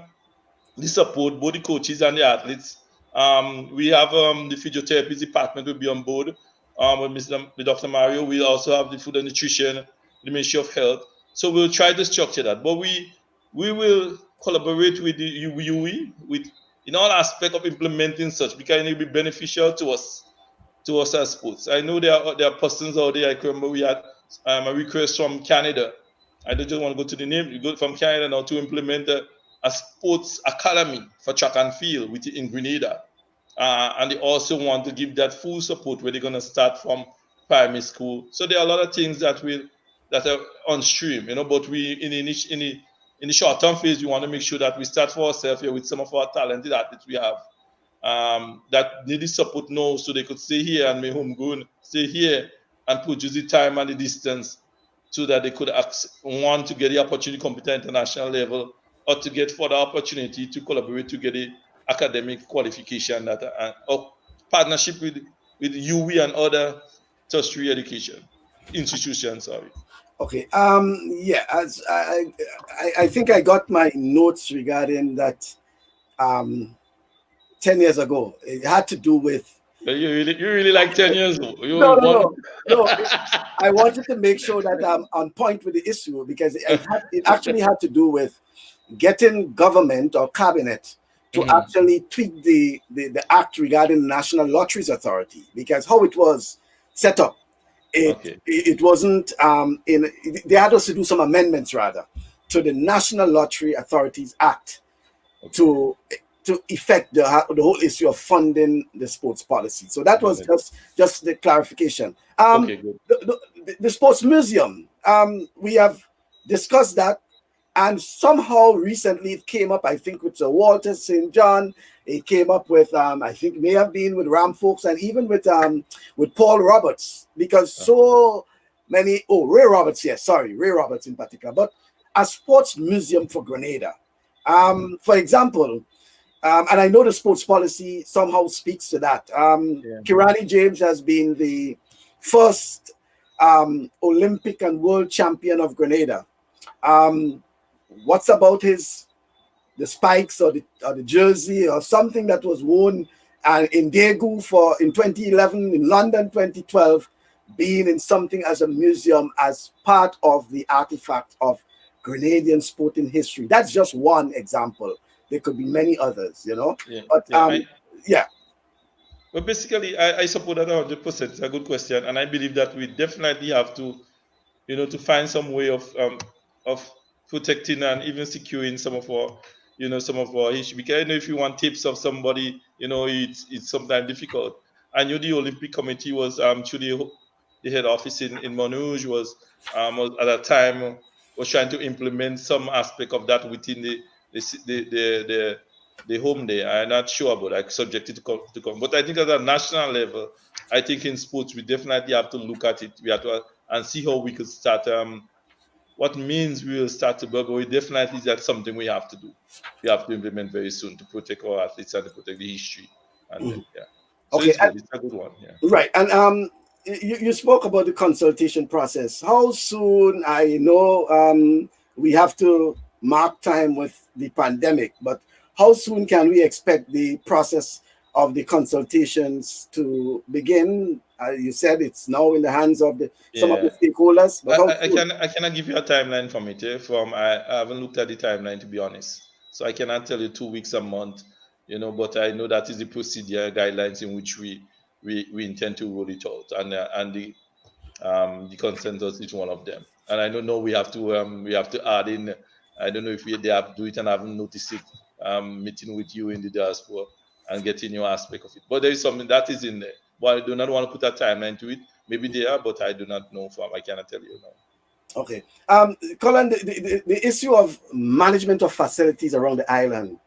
the support, both the coaches and the athletes. We have the physiotherapy department will be on board with Dr. Mario. We also have the food and nutrition, the Ministry of Health. So we'll try to structure that. But we will collaborate with the UE in all aspects of implementing such, because it will be beneficial to us as sports. I know there are persons out there. I remember we had a request from Canada. I don't just want to go to the name. You go from Canada now to implement a sports academy for track and field in Grenada. And they also want to give that full support where they're going to start from primary school. So there are a lot of things that are on stream, but we in the short-term phase, we want to make sure that we start for ourselves here with some of our talented athletes we have that needed support now, so they could stay here and make homegrown, stay here and produce the time and the distance, so that they could want to get the opportunity to compete at international level, or to get further opportunity to collaborate to get the academic qualification or partnership with UE and other tertiary education institutions. Sorry. Okay. Yeah. As I think I got my notes regarding that. 10 years ago, it had to do with. You really like 10 years ago. No. I wanted to make sure that I'm on point with the issue, because it actually had to do with getting government or cabinet to actually tweak the act regarding the National Lotteries Authority, because how it was set up, it wasn't they had us to do some amendments rather to the National Lottery Authorities Act to effect the whole issue of funding the sports policy. So that was just the clarification. The sports museum, we have discussed that, and somehow recently it came up, I think, with Walter St. John. It came up with, I think, may have been with Ram Folks, and even with Paul Roberts, because so many, Ray Roberts in particular, but a sports museum for Grenada. For example, and I know the sports policy somehow speaks to that. Kirani James has been the first Olympic and world champion of Grenada. What's about the spikes or the jersey or something that was worn in Daegu in 2011, in London 2012, being in something as a museum as part of the artifact of Grenadian sporting history? That's just one example. There could be many others, But basically, I support that 100%. It's a good question, and I believe that we definitely have to, to find some way of protecting and even securing some of our history. Because if you want tips of somebody, it's sometimes difficult. I knew the Olympic Committee was through the head office in Montrouge was at that time was trying to implement some aspect of that within the home there. I'm not sure about that, subjected to come. But I think at a national level, I think in sports we definitely have to look at it. We have to and see how we could start. What means we will start to build. But definitely that's something we have to do. We have to implement very soon to protect our athletes and to protect the history. And so it's good. It's a good one. Yeah. Right. And you spoke about the consultation process. How soon? I know we have to mark time with the pandemic, but how soon can we expect the process of the consultations to begin? You said it's now in the hands of some of the Yeah. stakeholders, but how soon? I cannot give you a timeline from it. From I haven't looked at the timeline, to be honest. So I cannot tell you 2 weeks, a month, but I know that is the procedure guidelines in which we intend to roll it out, and the consensus each one of them. And I don't know, we have to add in. I don't know if they have do it and I haven't noticed it. Meeting with you in the diaspora and getting your aspect of it. But there is something that is in there. But I do not want to put a timeline to it. Maybe they are, but I do not know. I cannot tell you now. Okay. Colin, the issue of management of facilities around the island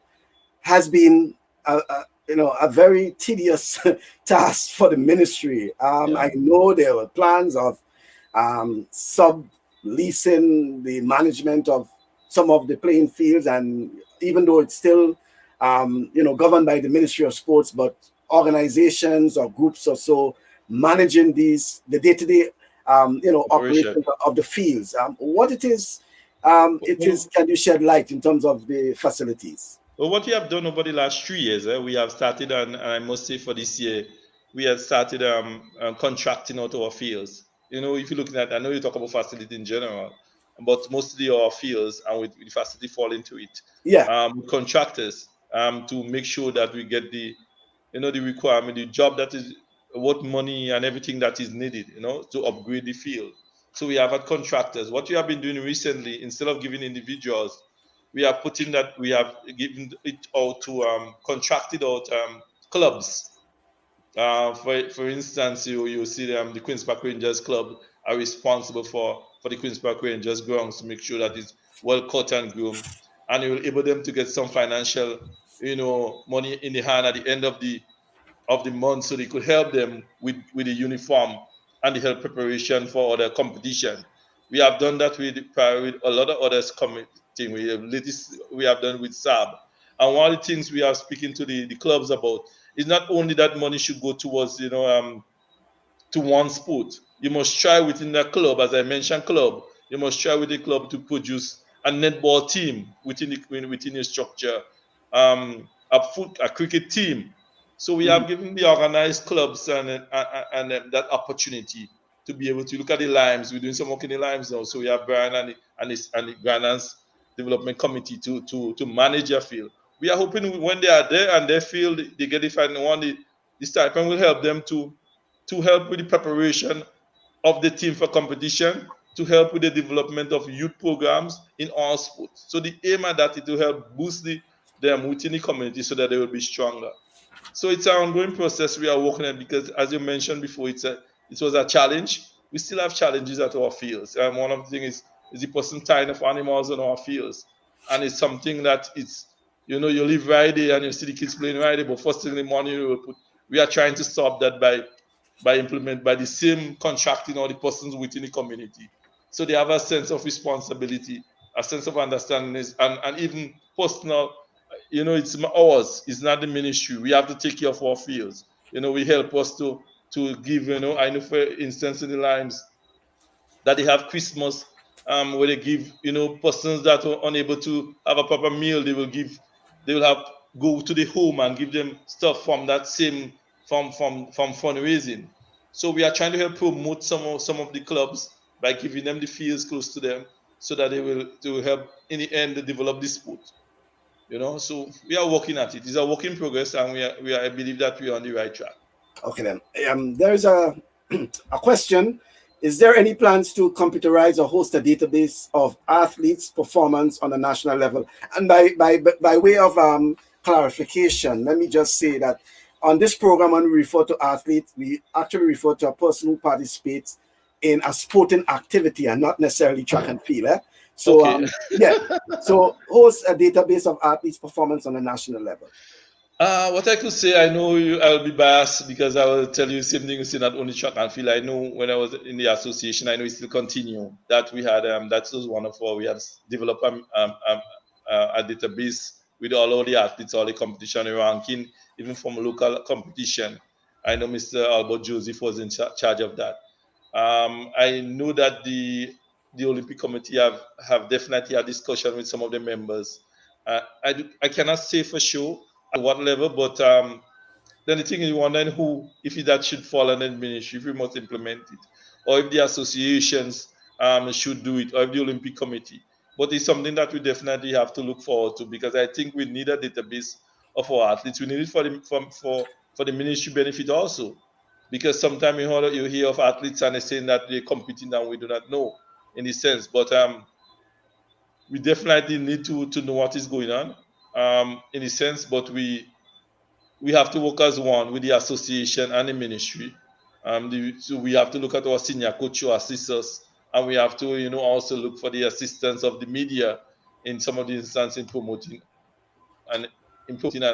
has been a very tedious task for the ministry. Yeah. I know there were plans of sub-leasing the management of some of the playing fields, and even though it's still governed by the Ministry of Sports, but organizations or groups or so managing the day-to-day Operation. operations of the fields. What it is, Well, can you shed light in terms of the facilities? Well, what we have done over the last 3 years, we have started, and I must say for this year, we have started contracting out our fields. If you're looking at, I know you talk about facility in general, but mostly our fields and with the facility fall into it. Yeah. Contractors to make sure that we get the requirement, the job that is what money and everything that is needed, to upgrade the field. So we have had contractors. What we have been doing recently, instead of giving individuals, we are putting that we have given it out to contracted out clubs. For instance, you see the Queens Park Rangers club are responsible for the Queens Park Rangers grounds to make sure that it's well cut and groomed, and it will enable them to get some financial, money in the hand at the end of the month, so they could help them with the uniform and the health preparation for other competition. We have done that with a lot of others committing. We have done with SAB. And one of the things we are speaking to the clubs about is not only that money should go towards to one sport. You must try within that club, as I mentioned, club. You must try with the club to produce a netball team within your structure, a cricket team. So we Mhm. have given the organized clubs and that opportunity to be able to look at the limes. We're doing some work in the limes now. So we have Brian and the Granance Development Committee to manage their field. We are hoping when they are there and they feel they get it and want the stipend will help them to help with the preparation of the team for competition, to help with the development of youth programs in all sports. So the aim at that is to help boost them within the community so that they will be stronger. So it's an ongoing process we are working at because, as you mentioned before, it was a challenge. We still have challenges at our fields. One of the things is the person tying of animals on our fields, and it's something that you live right there and you see the kids playing right there, but first thing in the morning we are trying to stop that by the same contracting all the persons within the community, so they have a sense of responsibility, a sense of understanding, and even personal. It's ours. It's not the ministry. We have to take care of our fields. We help us to give. I know, for instance, in the limes that they have Christmas, where they give persons that are unable to have a proper meal. They will have go to the home and give them stuff from that same from fundraising. So we are trying to help promote some of the clubs by giving them the fields close to them, so that they will to help in the end develop the sport. So we are working at it. It's a work in progress, and I believe that we are on the right track. Okay then. There's a a question. Is there any plans to computerize or host a database of athletes' performance on a national level? And by way of clarification, let me just say that on this program, when we refer to athletes, we actually refer to a person who participates in a sporting activity and not necessarily track and field. So Okay. yeah, so host a database of athletes' performance on a national level. What I could say, I know I'll be biased because I will tell you the same thing you say, not only track and field. I know when I was in the association, I know it still continue that we had that was one of our we had developed a database with all the athletes, all the competition ranking, even from local competition. I know Mr. Albert Joseph was in charge of that. I know that the Olympic Committee have definitely had discussion with some of the members I cannot say for sure at what level, but then the thing is, you wonder who, if that should fall under the ministry, if we must implement it, or if the associations should do it, or if the Olympic Committee. But it's something that we definitely have to look forward to, because I think we need a database of our athletes. We need it for the ministry benefit also, because sometimes you hear of athletes and they're saying that they're competing and we do not know in a sense. But we definitely need to know what is going on in a sense. But we have to work as one with the association and the ministry. So we have to look at our senior coach who assist us, and we have to, also look for the assistance of the media in some of the instances in promoting and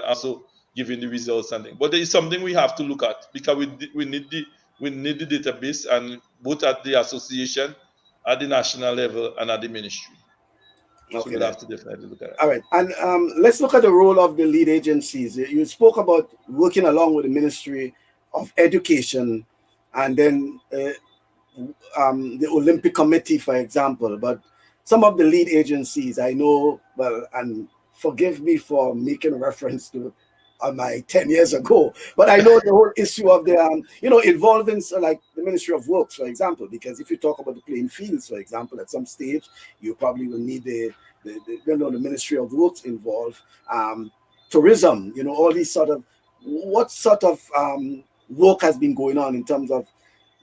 also giving the results and things. But there is something we have to look at, because we need the database, and both at the association, at the national level, and at the ministry. So Okay, we'll then. have to definitely look at that. All right, and let's look at the role of the lead agencies. You spoke about working along with the Ministry of Education, and then the Olympic Committee, for example. But some of the lead agencies, I know, well, and forgive me for making reference to my 10 years ago, but I know the whole issue of the, involving, so like the Ministry of Works, for example, because if you talk about the playing fields, for example, at some stage, you probably will need the Ministry of Works involved, tourism, all these sort of, what sort of work has been going on in terms of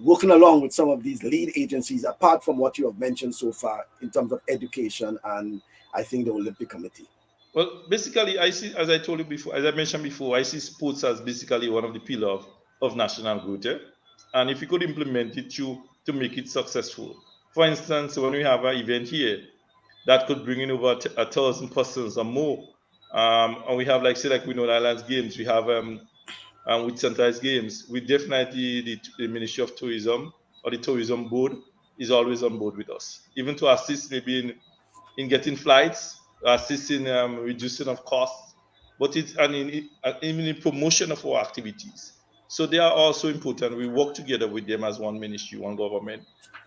working along with some of these lead agencies, apart from what you have mentioned so far in terms of education and I think the Olympic Committee? Well, basically, I see, as I told you before, as I mentioned before, I see sports as basically one of the pillars of national growth. And if we could implement it to make it successful. For instance, when we have an event here that could bring in over 1,000 persons or more, and we have, like, say, like we know Islands Games, we have with centralized games, we definitely, the Ministry of Tourism or the Tourism Board is always on board with us, even to assist maybe in getting flights, assist in reducing of costs, but it's and even in promotion of our activities. So they are also important. We work together with them as one ministry, one government.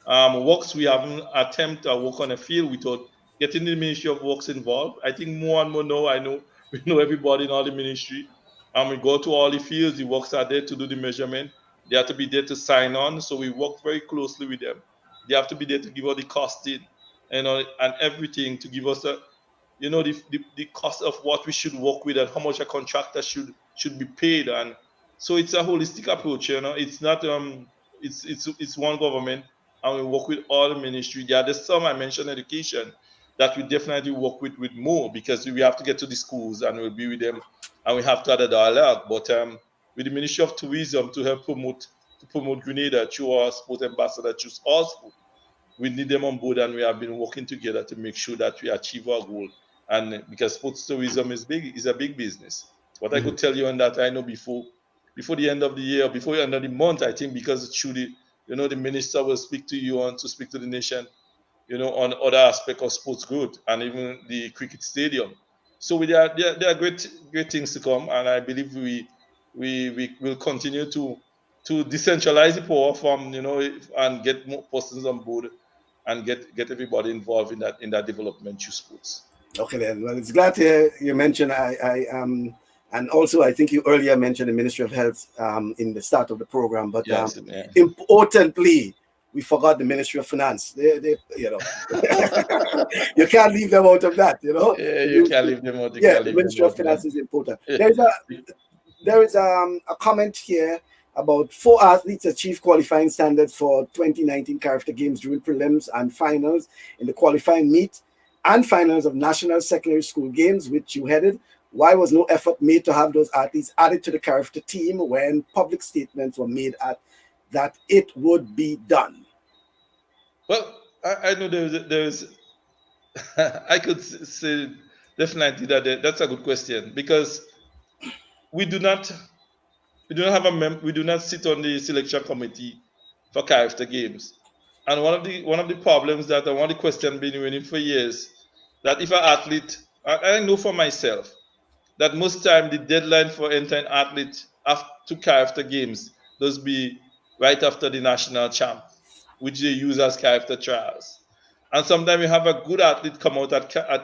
Works, we haven't attempted to work on a field without getting the Ministry of Works involved. I think more and more now, I know we know everybody in all the ministry. And we go to all the fields, the works are there to do the measurement. They have to be there to sign on. So we work very closely with them. They have to be there to give us the costing and everything, to give us the cost of what we should work with and how much a contractor should be paid. And so it's a holistic approach. It's not it's one government, and we work with all the ministry. There are the some I mentioned education that we definitely work with more, because we have to get to the schools and we'll be with them, and we have to have a dialogue. But with the Ministry of Tourism to help promote Grenada through our sport ambassador, through all sport, we need them on board, and we have been working together to make sure that we achieve our goal. And because sports tourism is a big business. What I could tell you on that, I know before the end of the year, before the end of the month, I think, because it's truly, the minister will speak to you and to speak to the nation, on other aspect of sports growth and even the cricket stadium. So there are great things to come, and I believe we will continue to decentralize the power from, and get more persons on board, and get everybody involved in that development through sports. Okay, then. Well, it's glad to hear you mentioned and also I think you earlier mentioned the Ministry of Health in the start of the program, but Yes, yeah. importantly, we forgot the Ministry of Finance. They you can't leave them out of that. Yeah, you can't leave them out. You Yeah, can't the leave them Ministry of out, Finance man. is important. Yeah. There is a comment here about 4 athletes achieved qualifying standards for 2019 Character Games during prelims and finals in the qualifying meet and finals of National Secondary School Games, which you headed. Why was no effort made to have those athletes added to the character team when public statements were made that it would be done? Well, I know there's I could say definitely that's a good question, because we do not we do not sit on the selection committee for character games. And one of the problems that, and one of the questions been running for years, that if an athlete, I know for myself that most time the deadline for entering athlete to character games does be right after the national champ, which they use as character trials. And sometimes you have a good athlete come out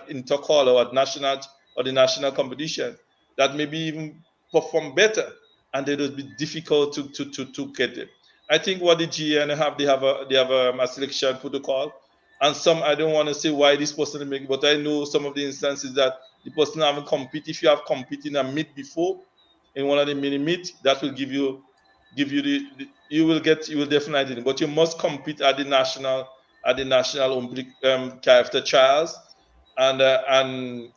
in Tokolo at national or the national competition that maybe even perform better, and it will be difficult to get it. I think what the GN have, they have a selection protocol, and some I don't want to say why this person make, but I know some of the instances that the person haven't compete. If you have competed in a meet before, in one of the mini meet, that will give you you will definitely, but you must compete at the national Olympic character trials, and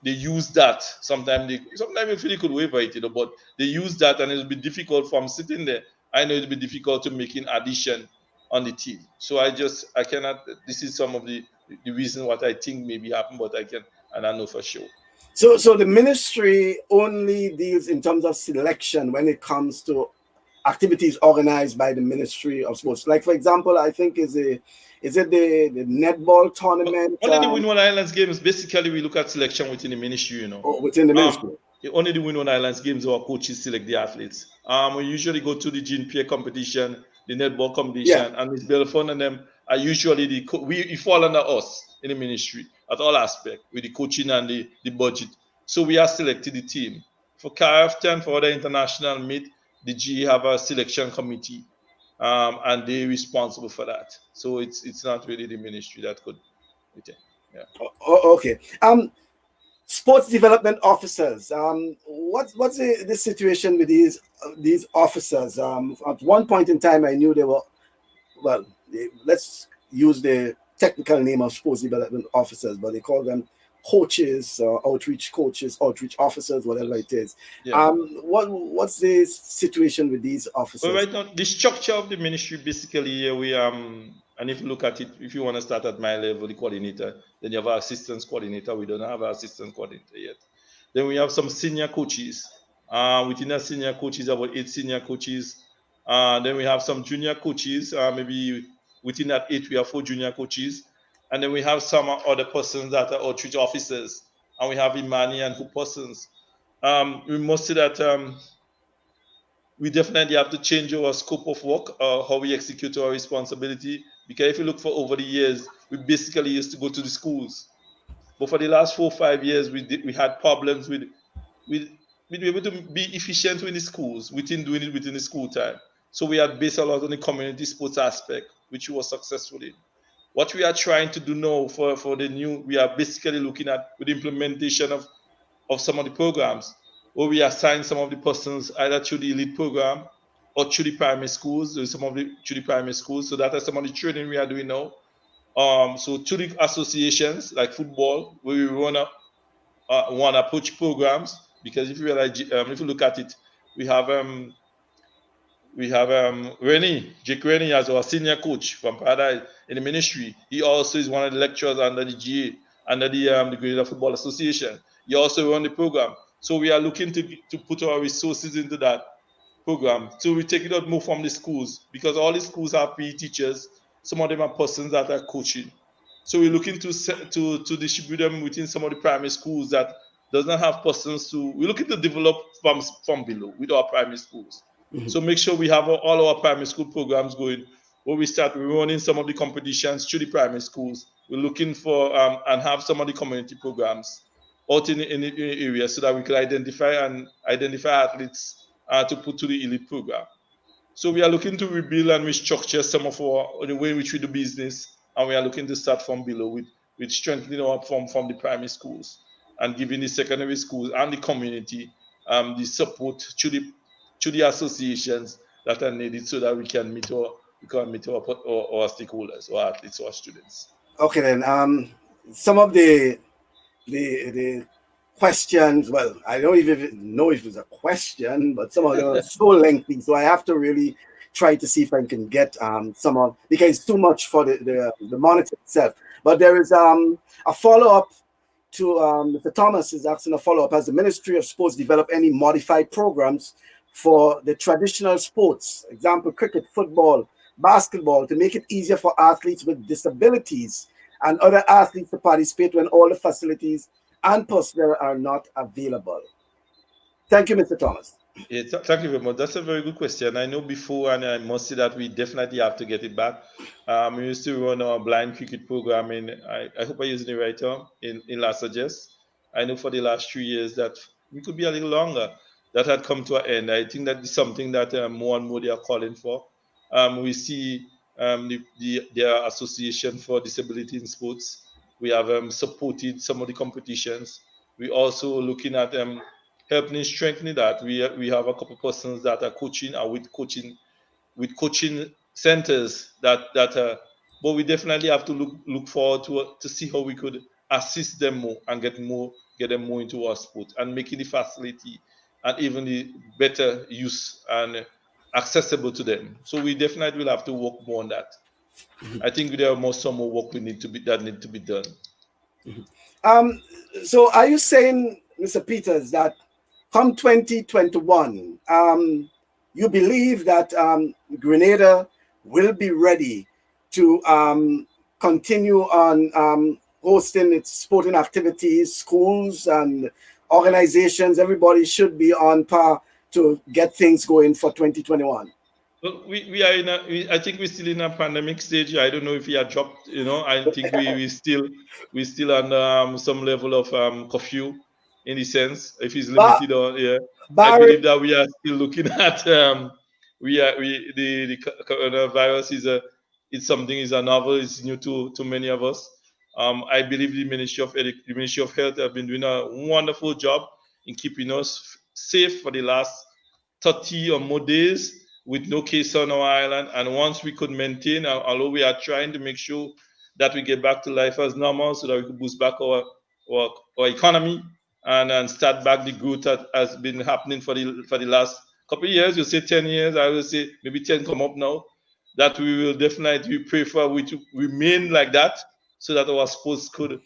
they use that. Sometimes you feel you could waiver it, but they use that, and it'll be difficult from sitting there. I know it'll be difficult to make an addition on the team. So I cannot. This is some of the reason what I think maybe happen, but I don't know for sure. So the ministry only deals in terms of selection when it comes to activities organized by the Ministry of Sports. Like for example, I think is it the netball tournament Only the Windward Islands games. Basically, we look at selection within the ministry. within the ministry? Only the Windward Islands games our coaches select the athletes. We usually go to the GNPA competition, the netball Yeah. competition, and Miss Belfon and them are usually we fall under us in the ministry at all aspects with the coaching and the budget. So we are selected the team. For CAF10, for other international meet, the G have a selection committee, and they're responsible for that. So it's not really the ministry that could retain. Yeah. Okay. Sports development officers. What's the situation with these officers? At one point in time, I knew they were let's use the technical name of sports development officers, but they call them coaches, coaches, outreach officers, whatever it is. Yeah. What's the situation with these officers? Well, right now, the structure of the ministry basically, we and if you look at it, if you want to start at my level, the coordinator, then you have our assistant coordinator. We don't have our assistant coordinator yet. Then we have some senior coaches. Within our senior coaches, about 8 senior coaches. Then we have some junior coaches. Maybe within that 8, we have 4 junior coaches. And then we have some other persons that are outreach officers. And we have Imani and 2 persons. We must say that we definitely have to change our scope of work, how we execute our responsibility. Because if you look for over the years, we basically used to go to the schools. But for the last 4 or 5 years, we had problems with being able to be efficient with the schools doing it within the school time. So we had based a lot on the community sports aspect, which we were successful in. What we are trying to do now for the new, we are basically looking at with the implementation of some of the programs, where we assign some of the persons either through the elite program or through the primary schools, through the primary schools. So that is some of the training we are doing now. So through the associations like football, where we run one approach programs, because if you look at it, we have Jake Rennie as our senior coach from Paradise in the ministry. He also is one of the lecturers under the GA, under the Grenada Football Association. He also run the program. So we are looking to put our resources into that program. So we take it out more from the schools, because all the schools have PE teachers. Some of them are persons that are coaching. So we're looking to distribute them within some of the primary schools that does not have persons to. We're looking to develop from below with our primary schools. Mhm. So make sure we have all our primary school programs going. Where we start running some of the competitions through the primary schools. We're looking for and have some of the community programs out in the area, so that we can identify athletes to put to the elite program. So we are looking to rebuild and restructure some of the way in which we do business, and we are looking to start from below with strengthening our from the primary schools and giving the secondary schools and the community the support to the associations that are needed, so that we can meet our stakeholders, our athletes, our students. Okay then. Some of the questions. Well, I don't even know if it's a question, but some of them are so lengthy, so I have to really try to see if I can get some of, because it's too much for the monitor itself. But there is a follow up to Mr. Thomas is asking a follow up. Has the Ministry of Sports developed any modified programs for the traditional sports, example cricket, football, basketball, to make it easier for athletes with disabilities and other athletes to participate when all the facilities and personnel are not available? Thank you, Mr. Thomas. Yeah, thank you very much. That's a very good question. I know before, and I must say that we definitely have to get it back. We used to run our blind cricket program I hope I'm using the right term, in Las Vegas. I know for the last 3 years that we could be a little longer. That had come to an end. I think that is something that more and more they are calling for. We see their Association for Disability in Sports. We have supported some of the competitions. We also looking at helping strengthening that. We have a couple persons that are coaching or with coaching centers but we definitely have to look forward to see how we could assist them more and get them more into our sport and making the facility and even the better use and accessible to them. So we definitely will have to work more on that. I think there are some more work that need to be done. Um, so are you saying, Mr. Peters, that come 2021, you believe that Grenada will be ready to continue on hosting its sporting activities, schools and organizations? Everybody should be on par to get things going for 2021. Well, we are I think we're still in a pandemic stage. I don't know if we are dropped. I think we still under some level of curfew in the sense if it's But limited or yeah. I barring believe that we are still looking at we the coronavirus it's something is a novel. It's new to many of us. I believe the Ministry of Health have been doing a wonderful job in keeping us safe for the last 30 or more days with no case on our island. And once we could maintain, although we are trying to make sure that we get back to life as normal so that we could boost back our economy and start back the growth that has been happening for the last couple of years. You say 10 years, I will say maybe 10 come up now. That we will definitely pray for we to remain like that so that our sports could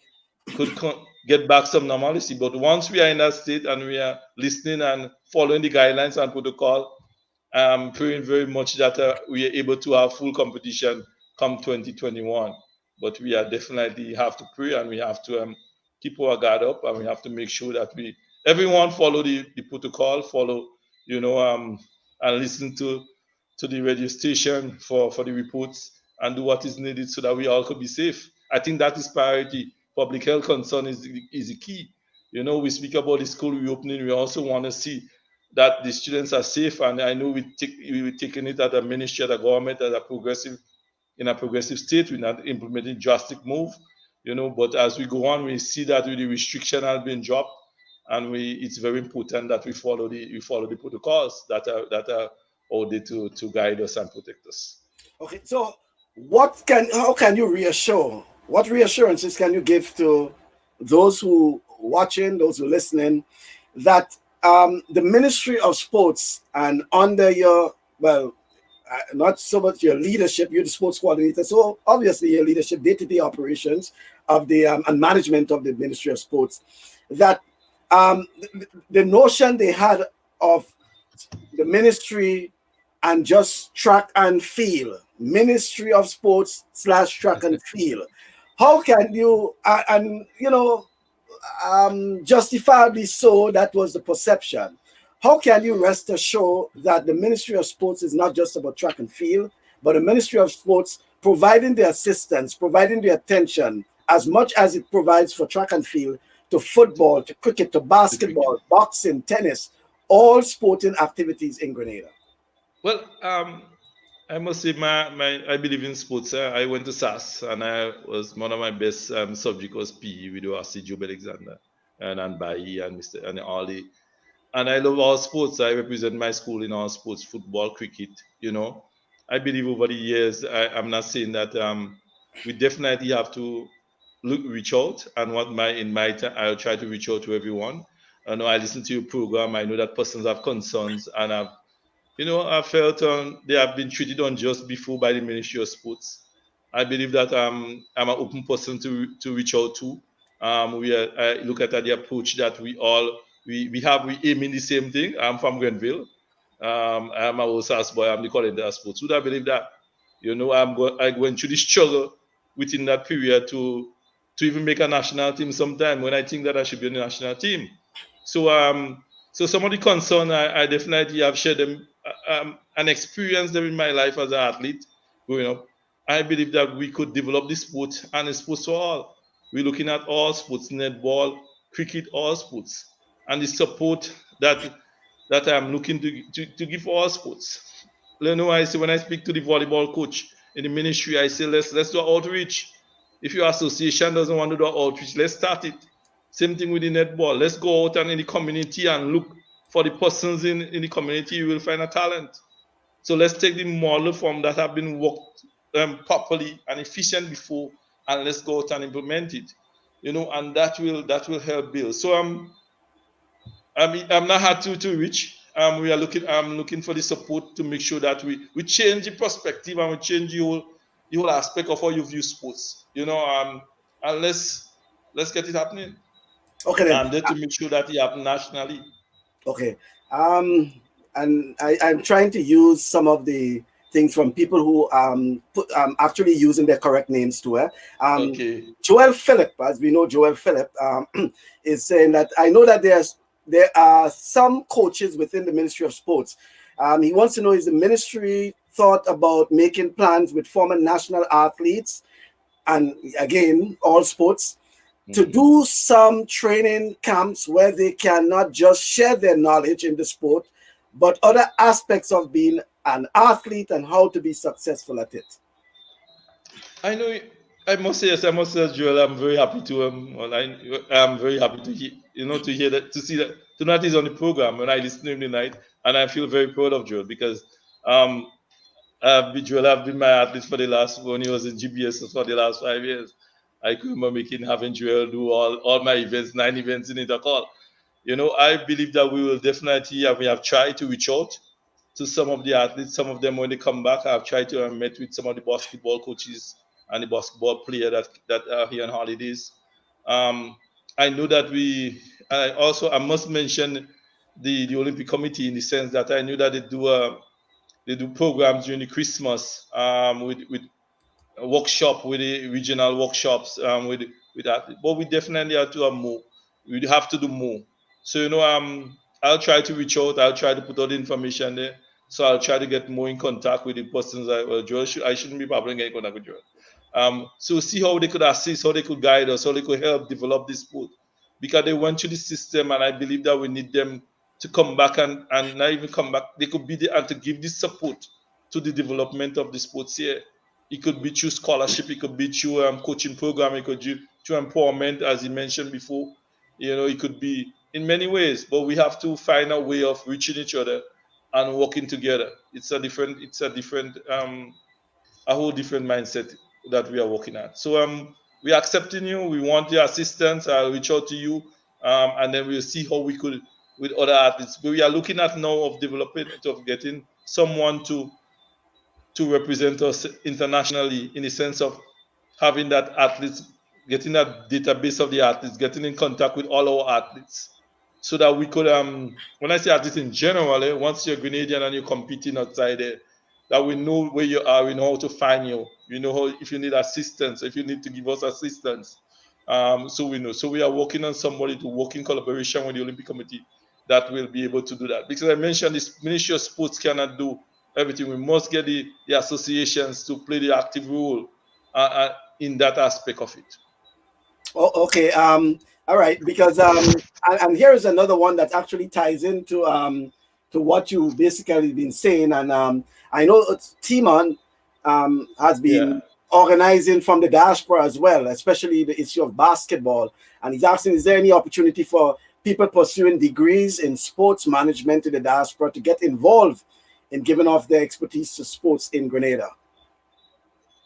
get back some normalcy. But once we are in that state and we are listening and following the guidelines and protocol, I'm praying very much that we are able to have full competition come 2021. But we are definitely have to pray and we have to keep our guard up and we have to make sure that everyone follow the protocol, follow and listen to the radio station for the reports and do what is needed so that we all could be safe. I think that is priority. Public health concern is the key. We speak about the school reopening. We also want to see that the students are safe, and I know we're taking it at a ministry, at a government, at a progressive state. We're not implementing drastic move, But as we go on, we see that the restriction has been dropped, and it's very important that we follow the protocols that are out there to guide us and protect us. okay, so how can you reassure? What reassurances can you give to those who watching, those who listening, that the Ministry of Sports and under your not so much your leadership, you're the sports coordinator, so obviously your leadership, day-to-day operations of the and management of the Ministry of Sports, that the notion they had of the ministry and just track and field, Ministry of Sports / track and field. How can you and justifiably so that was the perception? How can you rest assured that the Ministry of Sports is not just about track and field, but the Ministry of Sports providing the assistance, providing the attention as much as it provides for track and field to football, to cricket, to basketball, boxing, tennis, all sporting activities in Grenada? Well, I must say, I believe in sports. I went to SAS, and I was one of my best subject was PE with Oasi Job Alexander and Bayi and Mr. and Ali. And I love all sports. I represent my school in all sports, football, cricket. I believe over the years, I'm not saying that we definitely have to reach out. And in my time, I'll try to reach out to everyone. I know I listen to your program. I know that persons have concerns, and I felt they have been treated unjust before by the Ministry of Sports. I believe that I'm an open person to reach out to. I look at the approach that we aim in the same thing. I'm from Grenville. I'm a old SAS boy. I'm the calendar sports. Would I believe that? I went through the struggle within that period to even make a national team sometime when I think that I should be on the national team. So some of the concern I definitely have shared them and experienced them in my life as an athlete growing up. I believe that we could develop this sport and it's sports for all. We're looking at all sports, netball, cricket, all sports, and the support that I'm looking to give all sports. You know, I say when I speak to the volleyball coach in the ministry, I say let's do outreach. If your association doesn't want to do outreach, let's start it. Same thing with the netball. Let's go out and in the community and look for the persons in the community. You will find a talent. So let's take the model from that have been worked properly and efficient before, and let's go out and implement it. You know, and that will help build. So I'm not hard to reach. We are looking. I'm looking for the support to make sure that we change the perspective and we change the whole aspect of how you view sports. You know, and let's get it happening. Okay then. And then to make sure that it happens nationally. Okay. Um, and I'm trying to use some of the things from people who actually using their correct names to it. Okay. Joel Phillip, as we know, Joel Phillip is saying that I know that there are some coaches within the Ministry of Sports. He wants to know, is the ministry thought about making plans with former national athletes and again all sports to do some training camps where they can not just share their knowledge in the sport, but other aspects of being an athlete and how to be successful at it? I know. I must say yes. I must say, Joel. I'm very happy to I'm very happy to hear to hear that to see that tonight is on the program when I listen to him tonight, and I feel very proud of Joel because um Joel have been my athlete for the last when he was in GBS for the last 5 years. I could remember having Joel do all my events, 9 events in Intercall. I believe that we will definitely we have tried to reach out to some of the athletes. Some of them, when they come back, I've tried to meet with some of the basketball coaches and the basketball player that are here on holidays. Um, I know that I must mention the Olympic Committee in the sense that I knew that they do programs during the Christmas with a workshop with the regional workshops with that. But we definitely have to have more. We have to do more. So I'll try to reach out. I'll try to put all the information there. So I'll try to get more in contact with the persons. Joel, I shouldn't be probably getting in contact with Joel. So see how they could assist, how they could guide us, how they could help develop this sport. Because they went through the system, and I believe that we need them to come back and not even come back. They could be there and to give this support to the development of the sports here. It could be through scholarship, it could be through coaching program, it could be through empowerment, as you mentioned before. It could be in many ways, but we have to find a way of reaching each other and working together. A whole different mindset that we are working at. So we're accepting you. We want your assistance. I'll reach out to you, and then we'll see how we could with other athletes. But we are looking at now of developing of getting someone to represent us internationally in the sense of having that athletes, getting that database of the athletes, getting in contact with all our athletes, so that we could, when I say athletes in general, once you're Grenadian and you're competing outside there, that we know where you are, we know how to find you, we know how, if you need assistance, if you need to give us assistance, so we know. So we are working on somebody to work in collaboration with the Olympic Committee that will be able to do that. Because I mentioned this Ministry of Sports cannot do everything. We must get the associations to play the active role in that aspect of it. Oh, okay. All right. Because and here is another one that actually ties into to what you basically been saying. And I know Timon has Yeah. been organizing from the diaspora as well, especially the issue of basketball. And he's asking, is there any opportunity for people pursuing degrees in sports management in the diaspora to get involved in giving off their expertise to sports in Grenada?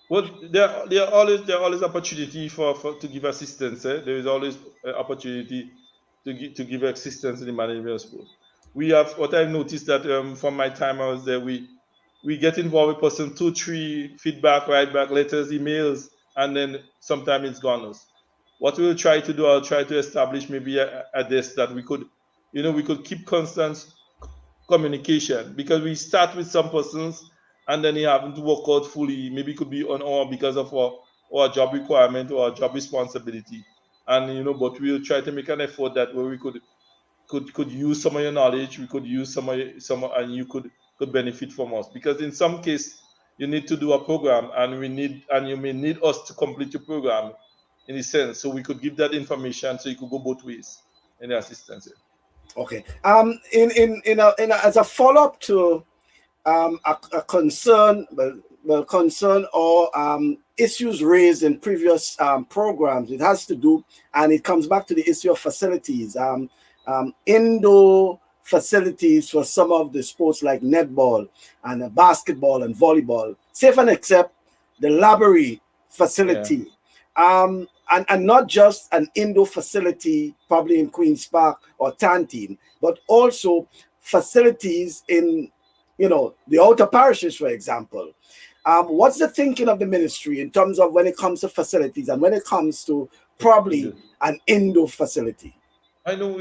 Well, there are always opportunity for to give assistance. There is always opportunity to give assistance in the management of sports. We have what I've noticed that from my time I was there, we get involved with person two, three feedback, write back letters, emails, and then sometimes it's gone. What we'll try to do, I'll try to establish maybe a desk that we could keep constant communication, because we start with some persons and then you happen to work out fully. Maybe it could be on or because of our job requirement or our job responsibility. And but we'll try to make an effort that where we could use some of your knowledge, we could use and you could benefit from us. Because in some case you need to do a program and you may need us to complete your program. in a sense, so we could give that information so you could go both ways in the assistance. Okay. As a follow up to a concern, concern or issues raised in previous programs. It has to do, and it comes back to the issue of facilities. Indoor facilities for some of the sports like netball and basketball and volleyball, safe and except the library facility. And not just an indoor facility, probably in Queen's Park or Tantine, but also facilities in, the outer parishes, for example. What's the thinking of the ministry in terms of when it comes to facilities and when it comes to probably an indoor facility? I know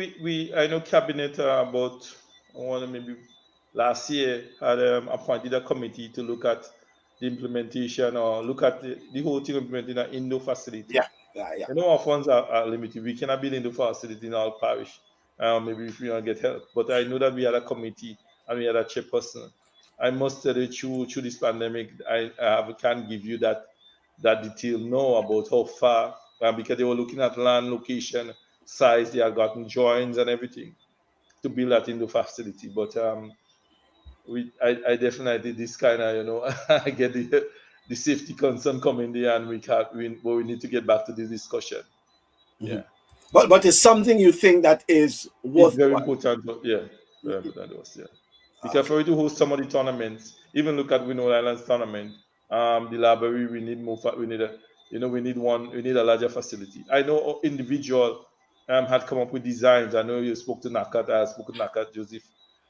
I know cabinet about one maybe last year had appointed a committee to look at the implementation or look at the whole thing implementing an indoor facility. Yeah. You know, our funds are limited. We cannot build indoor facility in our parish. Maybe if we don't get help. But I know that we had a committee and we had a chairperson. I must tell you, through this pandemic, can't give you that detail now about how far, because they were looking at land, location, size, they had gotten drawings and everything to build that indoor facility. But I definitely this kind of, I get the safety concern coming there, and we need to get back to this discussion. Mm-hmm. Yeah. But it's something you think that is It's very worthwhile. important. Yeah, very important to us. Yeah, because Okay. for you to host some of the tournaments, even look at Winnow Islands tournament, the library we need more. We need we need one. We need a larger facility. I know individual had come up with designs. I know you spoke to Nakat. I spoke to Nakat Joseph,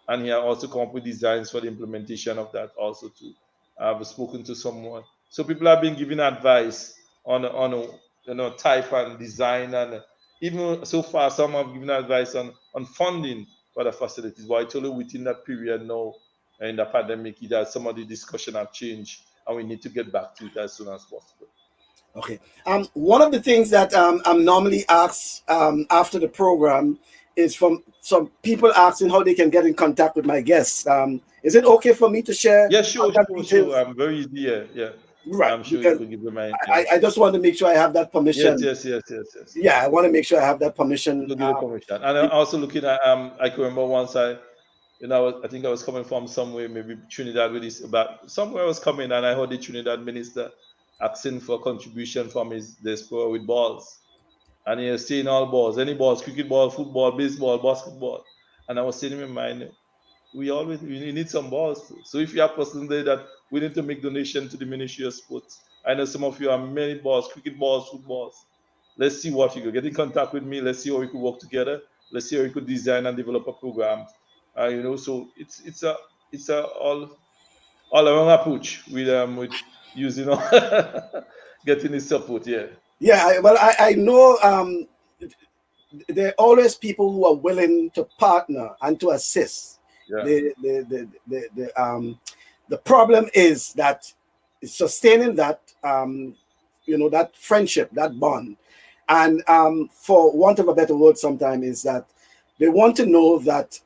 and he had also come up with designs for the implementation of that. Also, too, I've spoken to someone. So people have been giving advice on type and design, and even so far, some have given advice on funding for the facilities. But I told you within that period now, in the pandemic, that some of the discussion have changed, and we need to get back to it as soon as possible. Okay. One of the things that I'm normally asked after the program is from some people asking how they can get in contact with my guests. Is it okay for me to share Yeah, sure, contact sure, sure. details? I'm very easy. Yeah. Right, I'm sure you because could give them my I just want to make sure I have that yes, permission. yes, yes, yes, yes, Yeah, yes, I want yes. to make sure I have that You permission. could give the permission. And I'm also looking at I can remember once I think I was coming from somewhere, maybe Trinidad with this about somewhere I was coming and I heard the Trinidad minister asking for contribution from his Diaspora with balls. And he was saying all balls, any balls, cricket ball, football, baseball, basketball. And I was saying in my mind, we need some balls too. So if you have person there that we need to make donation to the Ministry of Sports. I know some of you have many balls, cricket balls, footballs. Let's see what you could get in contact with me. Let's see how we could work together. Let's see how we could design and develop a program. So it's a all around approach with using getting the support. Yeah. Yeah, I know there are always people who are willing to partner and to assist. Yeah. The problem is that sustaining that that friendship, that bond, and for want of a better word, sometimes is that they want to know that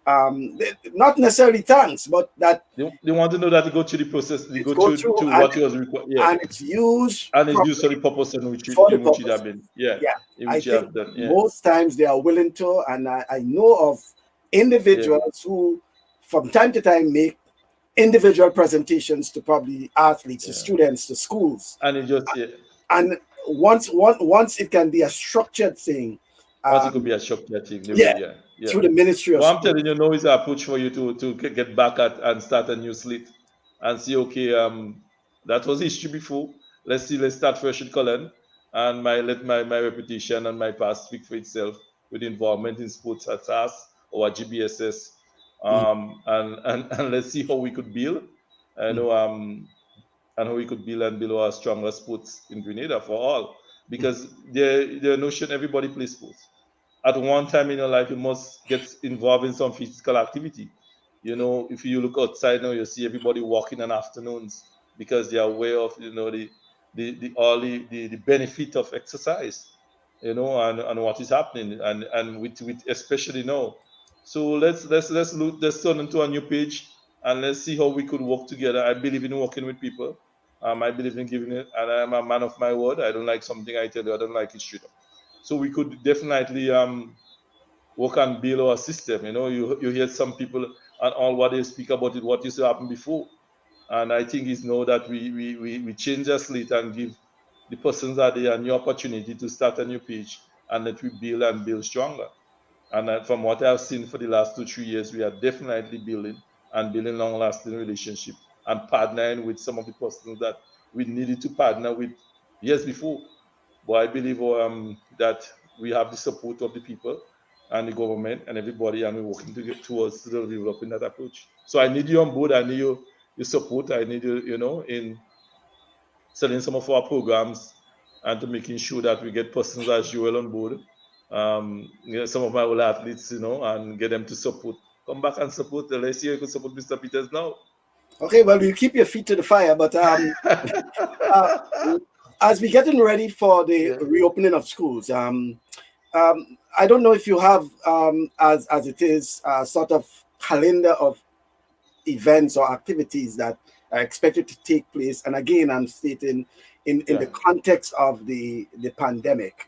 not necessarily thanks, but that They want to know that they go through the process, they it's go go through through to what was required. Yeah. and it's used And it's used for the properly purpose in which for the it purpose. have been. Yeah. Yeah, In I which you think have done. Yeah. most times they are willing to, and I know of Yeah. individuals who, from time to time, make individual presentations to probably athletes, to Yeah. students, to schools, And it just and once it can be a structured thing, once it could um, be a structured thing, they will. yeah, Yeah. Yeah. through the Ministry of But I'm Sport. telling you, no, it's an approach for you to get back at and start a new slate and see, okay, that was history before. Let's start fresh in Cullen and let my reputation and my past speak for itself with involvement in sports at SAS or at GBSS. Mm, And let's see how we could build. I mm, know and how we could build and build our stronger sports in Grenada for all. mm. Because the notion everybody plays sports at one time in your life, you must get involved in some physical activity. If you look outside now, you see everybody walking in afternoons because they are aware of the benefit of exercise, and what is happening, and with especially now. So let's turn into a new page and let's see how we could work together. I believe in working with people. I believe in giving it, and I'm a man of my word. I don't like something I tell you, I don't like it straight up. So we could definitely work and build our system. You hear some people and all what they speak about it, what used to happen before. And I think it's now that we change the slate and give the persons that there a new opportunity to start a new page, and that we build and build stronger. And from what I've seen for the last 2-3 years, we are definitely building and building long-lasting relationship and partnering with some of the persons that we needed to partner with years before. But I believe that we have the support of the people and the government and everybody, and we're working towards developing that approach. So I need you on board. I need your support. I need you, in selling some of our programs and to making sure that we get persons as Joel on board. Some of my old athletes, and get them to support. Come back and support. Let's see how you can support Mr. Peters now. Okay, well, we'll keep your feet to the fire, but uh, as we're getting ready for the Yeah. reopening of schools, I don't know if you have, as it is, a sort of calendar of events or activities that are expected to take place. And again, I'm stating in Yeah. the context of the pandemic,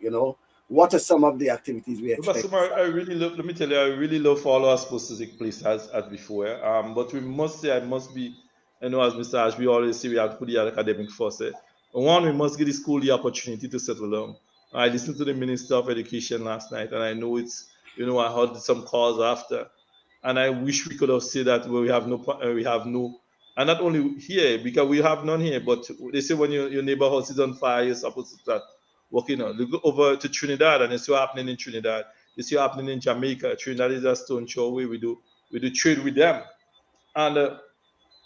what are some of the activities we But expect? I really love, let me tell you, I really love for all our sports to take place as before. But we must say, I must be, as Mr. Ash, we always say we have to put the academic first. One, we must give the school the opportunity to settle down. I listened to the Minister of Education last night, and I know I heard some calls after, and I wish we could have said that where we have no, and not only here, because we have none here, but they say when your neighbor house is on fire, you're supposed to start working on. Look over to Trinidad, and it's what's happening in Trinidad. It's what's happening in Jamaica. Trinidad is a stone throw away. We do trade with them, and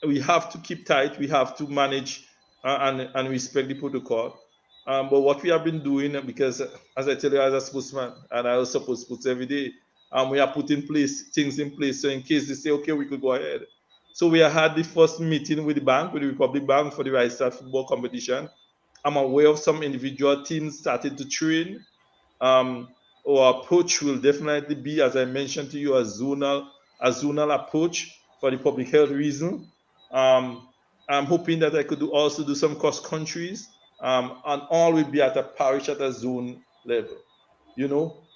we have to keep tight. We have to manage and respect the protocol. But what we have been doing, because as I tell you, as a sportsman, and I also post sports every day, we are putting things in place. So in case they say, okay, we could go ahead. So we had the first meeting with the bank, with the Republic Bank for the Right Start football competition. I'm aware of some individual teams started to train. Our approach will definitely be, as I mentioned to you, a zonal approach for the public health reason. I'm hoping that I could also do some cross countries, and all will be at a parish, at a zone level.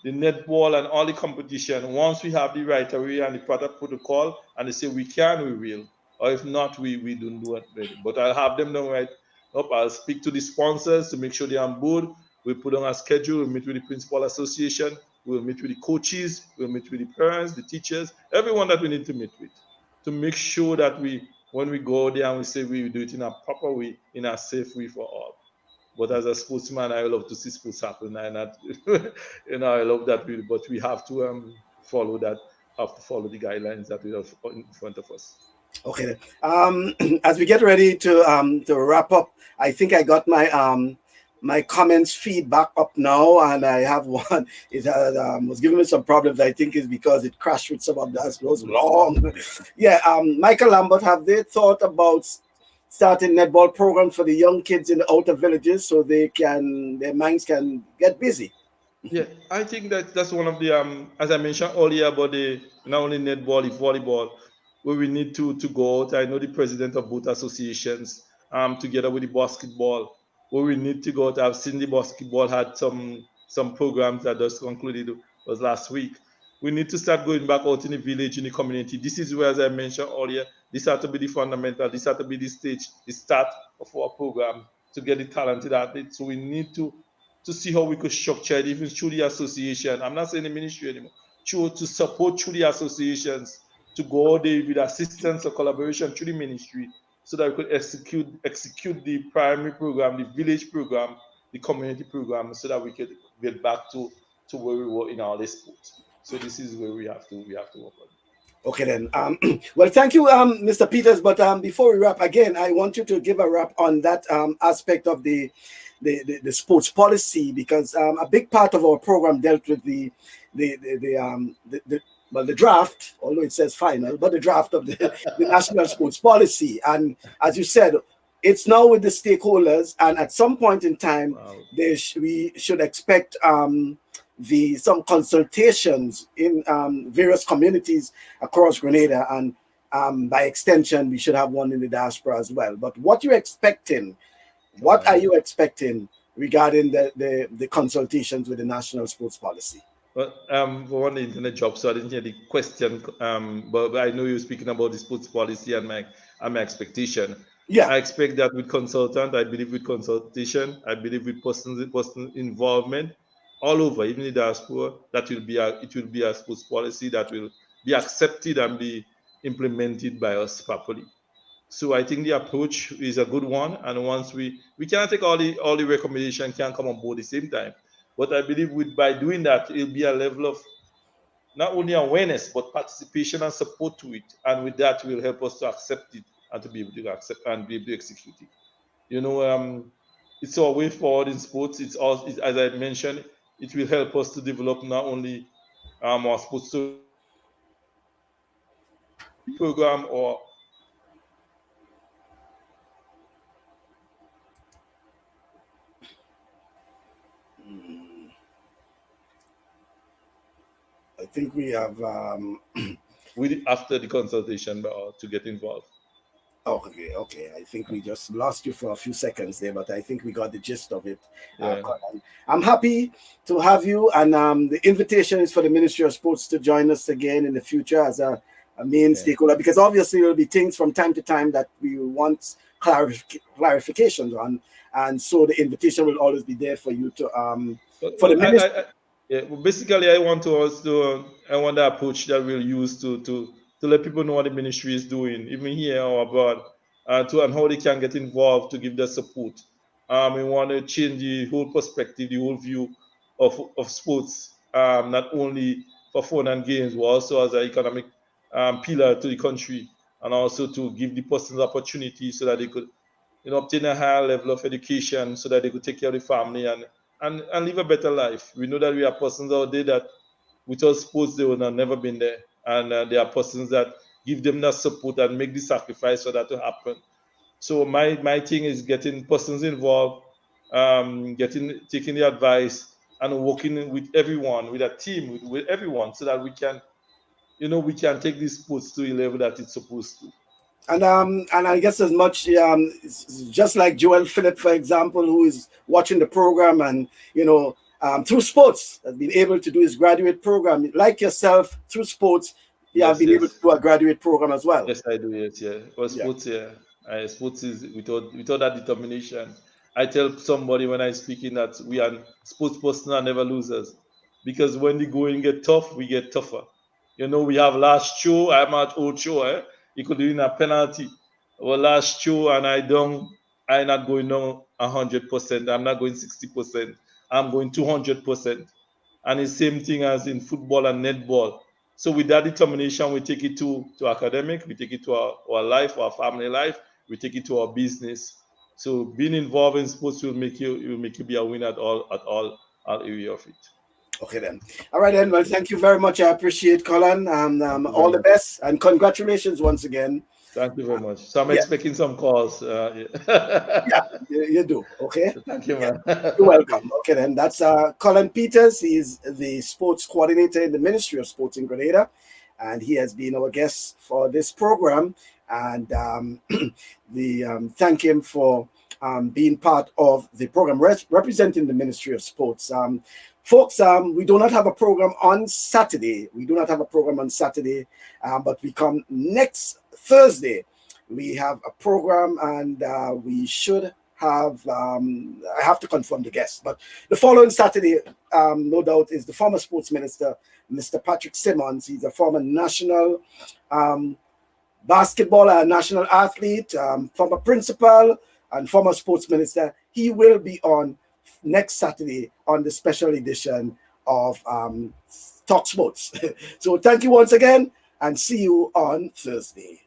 The netball and all the competition. Once we have the right away and the proper protocol, and they say we can, we will. Or if not, we don't do it. But I'll have them done right up. I'll speak to the sponsors to make sure they're on board. We'll put on a schedule. We'll meet with the principal association. We'll meet with the coaches. We'll meet with the parents, the teachers, everyone that we need to meet with, to make sure that when we go there and we say we do it in a proper way, in a safe way for all. But as a sportsman, I love to see sports happen, and I love that. But we have to follow that. Have to follow the guidelines that we have in front of us. Okay, then. As we get ready to wrap up, I think I got my comments feedback up now, and I have one. It was giving me some problems. I think is because it crashed with some of those long. Yeah, Michael Lambert, have they thought about starting netball programs for the young kids in the outer villages so their minds can get busy? Yeah, I think that's one of the as I mentioned earlier about the not only netball, the volleyball, where we need to go out. I know the president of both associations, together with the basketball, where we need to go out. I've seen the basketball had some programs that just concluded, was last week. We need to start going back out in the village, in the community. This is where, as I mentioned earlier, this had to be the fundamental. This had to be the stage, the start of our program to get the talented athletes. So we need to see how we could structure it, even through the association. I'm not saying the ministry anymore. To support through the associations, to go there with assistance or collaboration through the ministry, so that we could execute the primary program, the village program, the community program, so that we could get back to where we were in our sport. So this is where we have to work on. Okay then. Well, thank you, Mr. Peters. But before we wrap, again, I want you to give a wrap on that aspect of the sports policy, because a big part of our program dealt with the draft, although it says final, but the draft of the national sports policy. And as you said, it's now with the stakeholders, and at some point in time, Wow. we should expect some consultations in various communities across Grenada, and by extension, we should have one in the diaspora as well. But what you're expecting, what are you expecting regarding the consultations with the national sports policy? Well, for one, the internet job, so I didn't hear the question. But I know you're speaking about the sports policy and my expectation. Yeah. I expect that with consultant, I believe with consultation, I believe with person involvement all over, even the diaspora, that it will be a sports policy that will be accepted and be implemented by us properly. So I think the approach is a good one, and once we cannot take all the recommendation can come on board at the same time, but I believe by doing that it'll be a level of not only awareness but participation and support to it, and with that will help us to accept it and to be able to accept and be able to execute it. It's our way forward in sports. It's also, as I mentioned, it will help us to develop not only our sports program or I think we have. after the consultation to get involved. Okay. I think we just lost you for a few seconds there, but I think we got the gist of it. Yeah. I'm happy to have you, and the invitation is for the Ministry of Sports to join us again in the future as a main stakeholder, because obviously there will be things from time to time that we want clarifications on, and so the invitation will always be there for you to for the ministry. Basically, I want the approach that we'll use to let people know what the ministry is doing, even here or abroad, and how they can get involved to give their support. We want to change the whole perspective, the whole view of sports, not only for fun and games, but also as an economic pillar to the country, and also to give the persons opportunity so that they could obtain a higher level of education so that they could take care of the family and live a better life. We know that we are persons out there that without sports they would have never been there, and there are persons that give them that support and make the sacrifice for that to happen. So my thing is getting persons involved, taking the advice and working with everyone, with a team, with everyone, so that we can take these sports to a level that it's supposed to. And I guess as much it's just like Joel Phillip, for example, who is watching the program and through sports has been able to do his graduate program. Like yourself, through sports, you have been able to do a graduate program as well. Yes, I do. Yes, yeah. Well, sports, sports is without that determination. I tell somebody when I speak in that we are sports person are never losers, because when the going get tough, we get tougher. We have last show. I'm at old show. You could win a penalty. Well, last show, and I'm not going down 100%. I'm not going 60%. I'm going 200%. And the same thing as in football and netball. So with that determination, we take it to academic, we take it to our life, our family life, we take it to our business. So being involved in sports will make you be a winner at all area of it. Okay then. All right then. Well, thank you very much. I appreciate Colin, and all the best and congratulations once again. Thank you very much. So I'm expecting some calls. Yeah, you do. Okay. Thank you, man. You're welcome. Okay then. That's Colin Peters. He's the sports coordinator in the Ministry of Sports in Grenada, and he has been our guest for this program. And thank him for being part of the program representing the Ministry of Sports. Folks, we do not have a program on Saturday. But we come next Thursday. We have a program, and we should have, I have to confirm the guest, but the following Saturday, no doubt, is the former sports minister, Mr. Patrick Simmons. He's a former national basketballer, national athlete, former principal, and former sports minister. He will be on next Saturday on the special edition of TalkSports. So thank you once again, and see you on Thursday.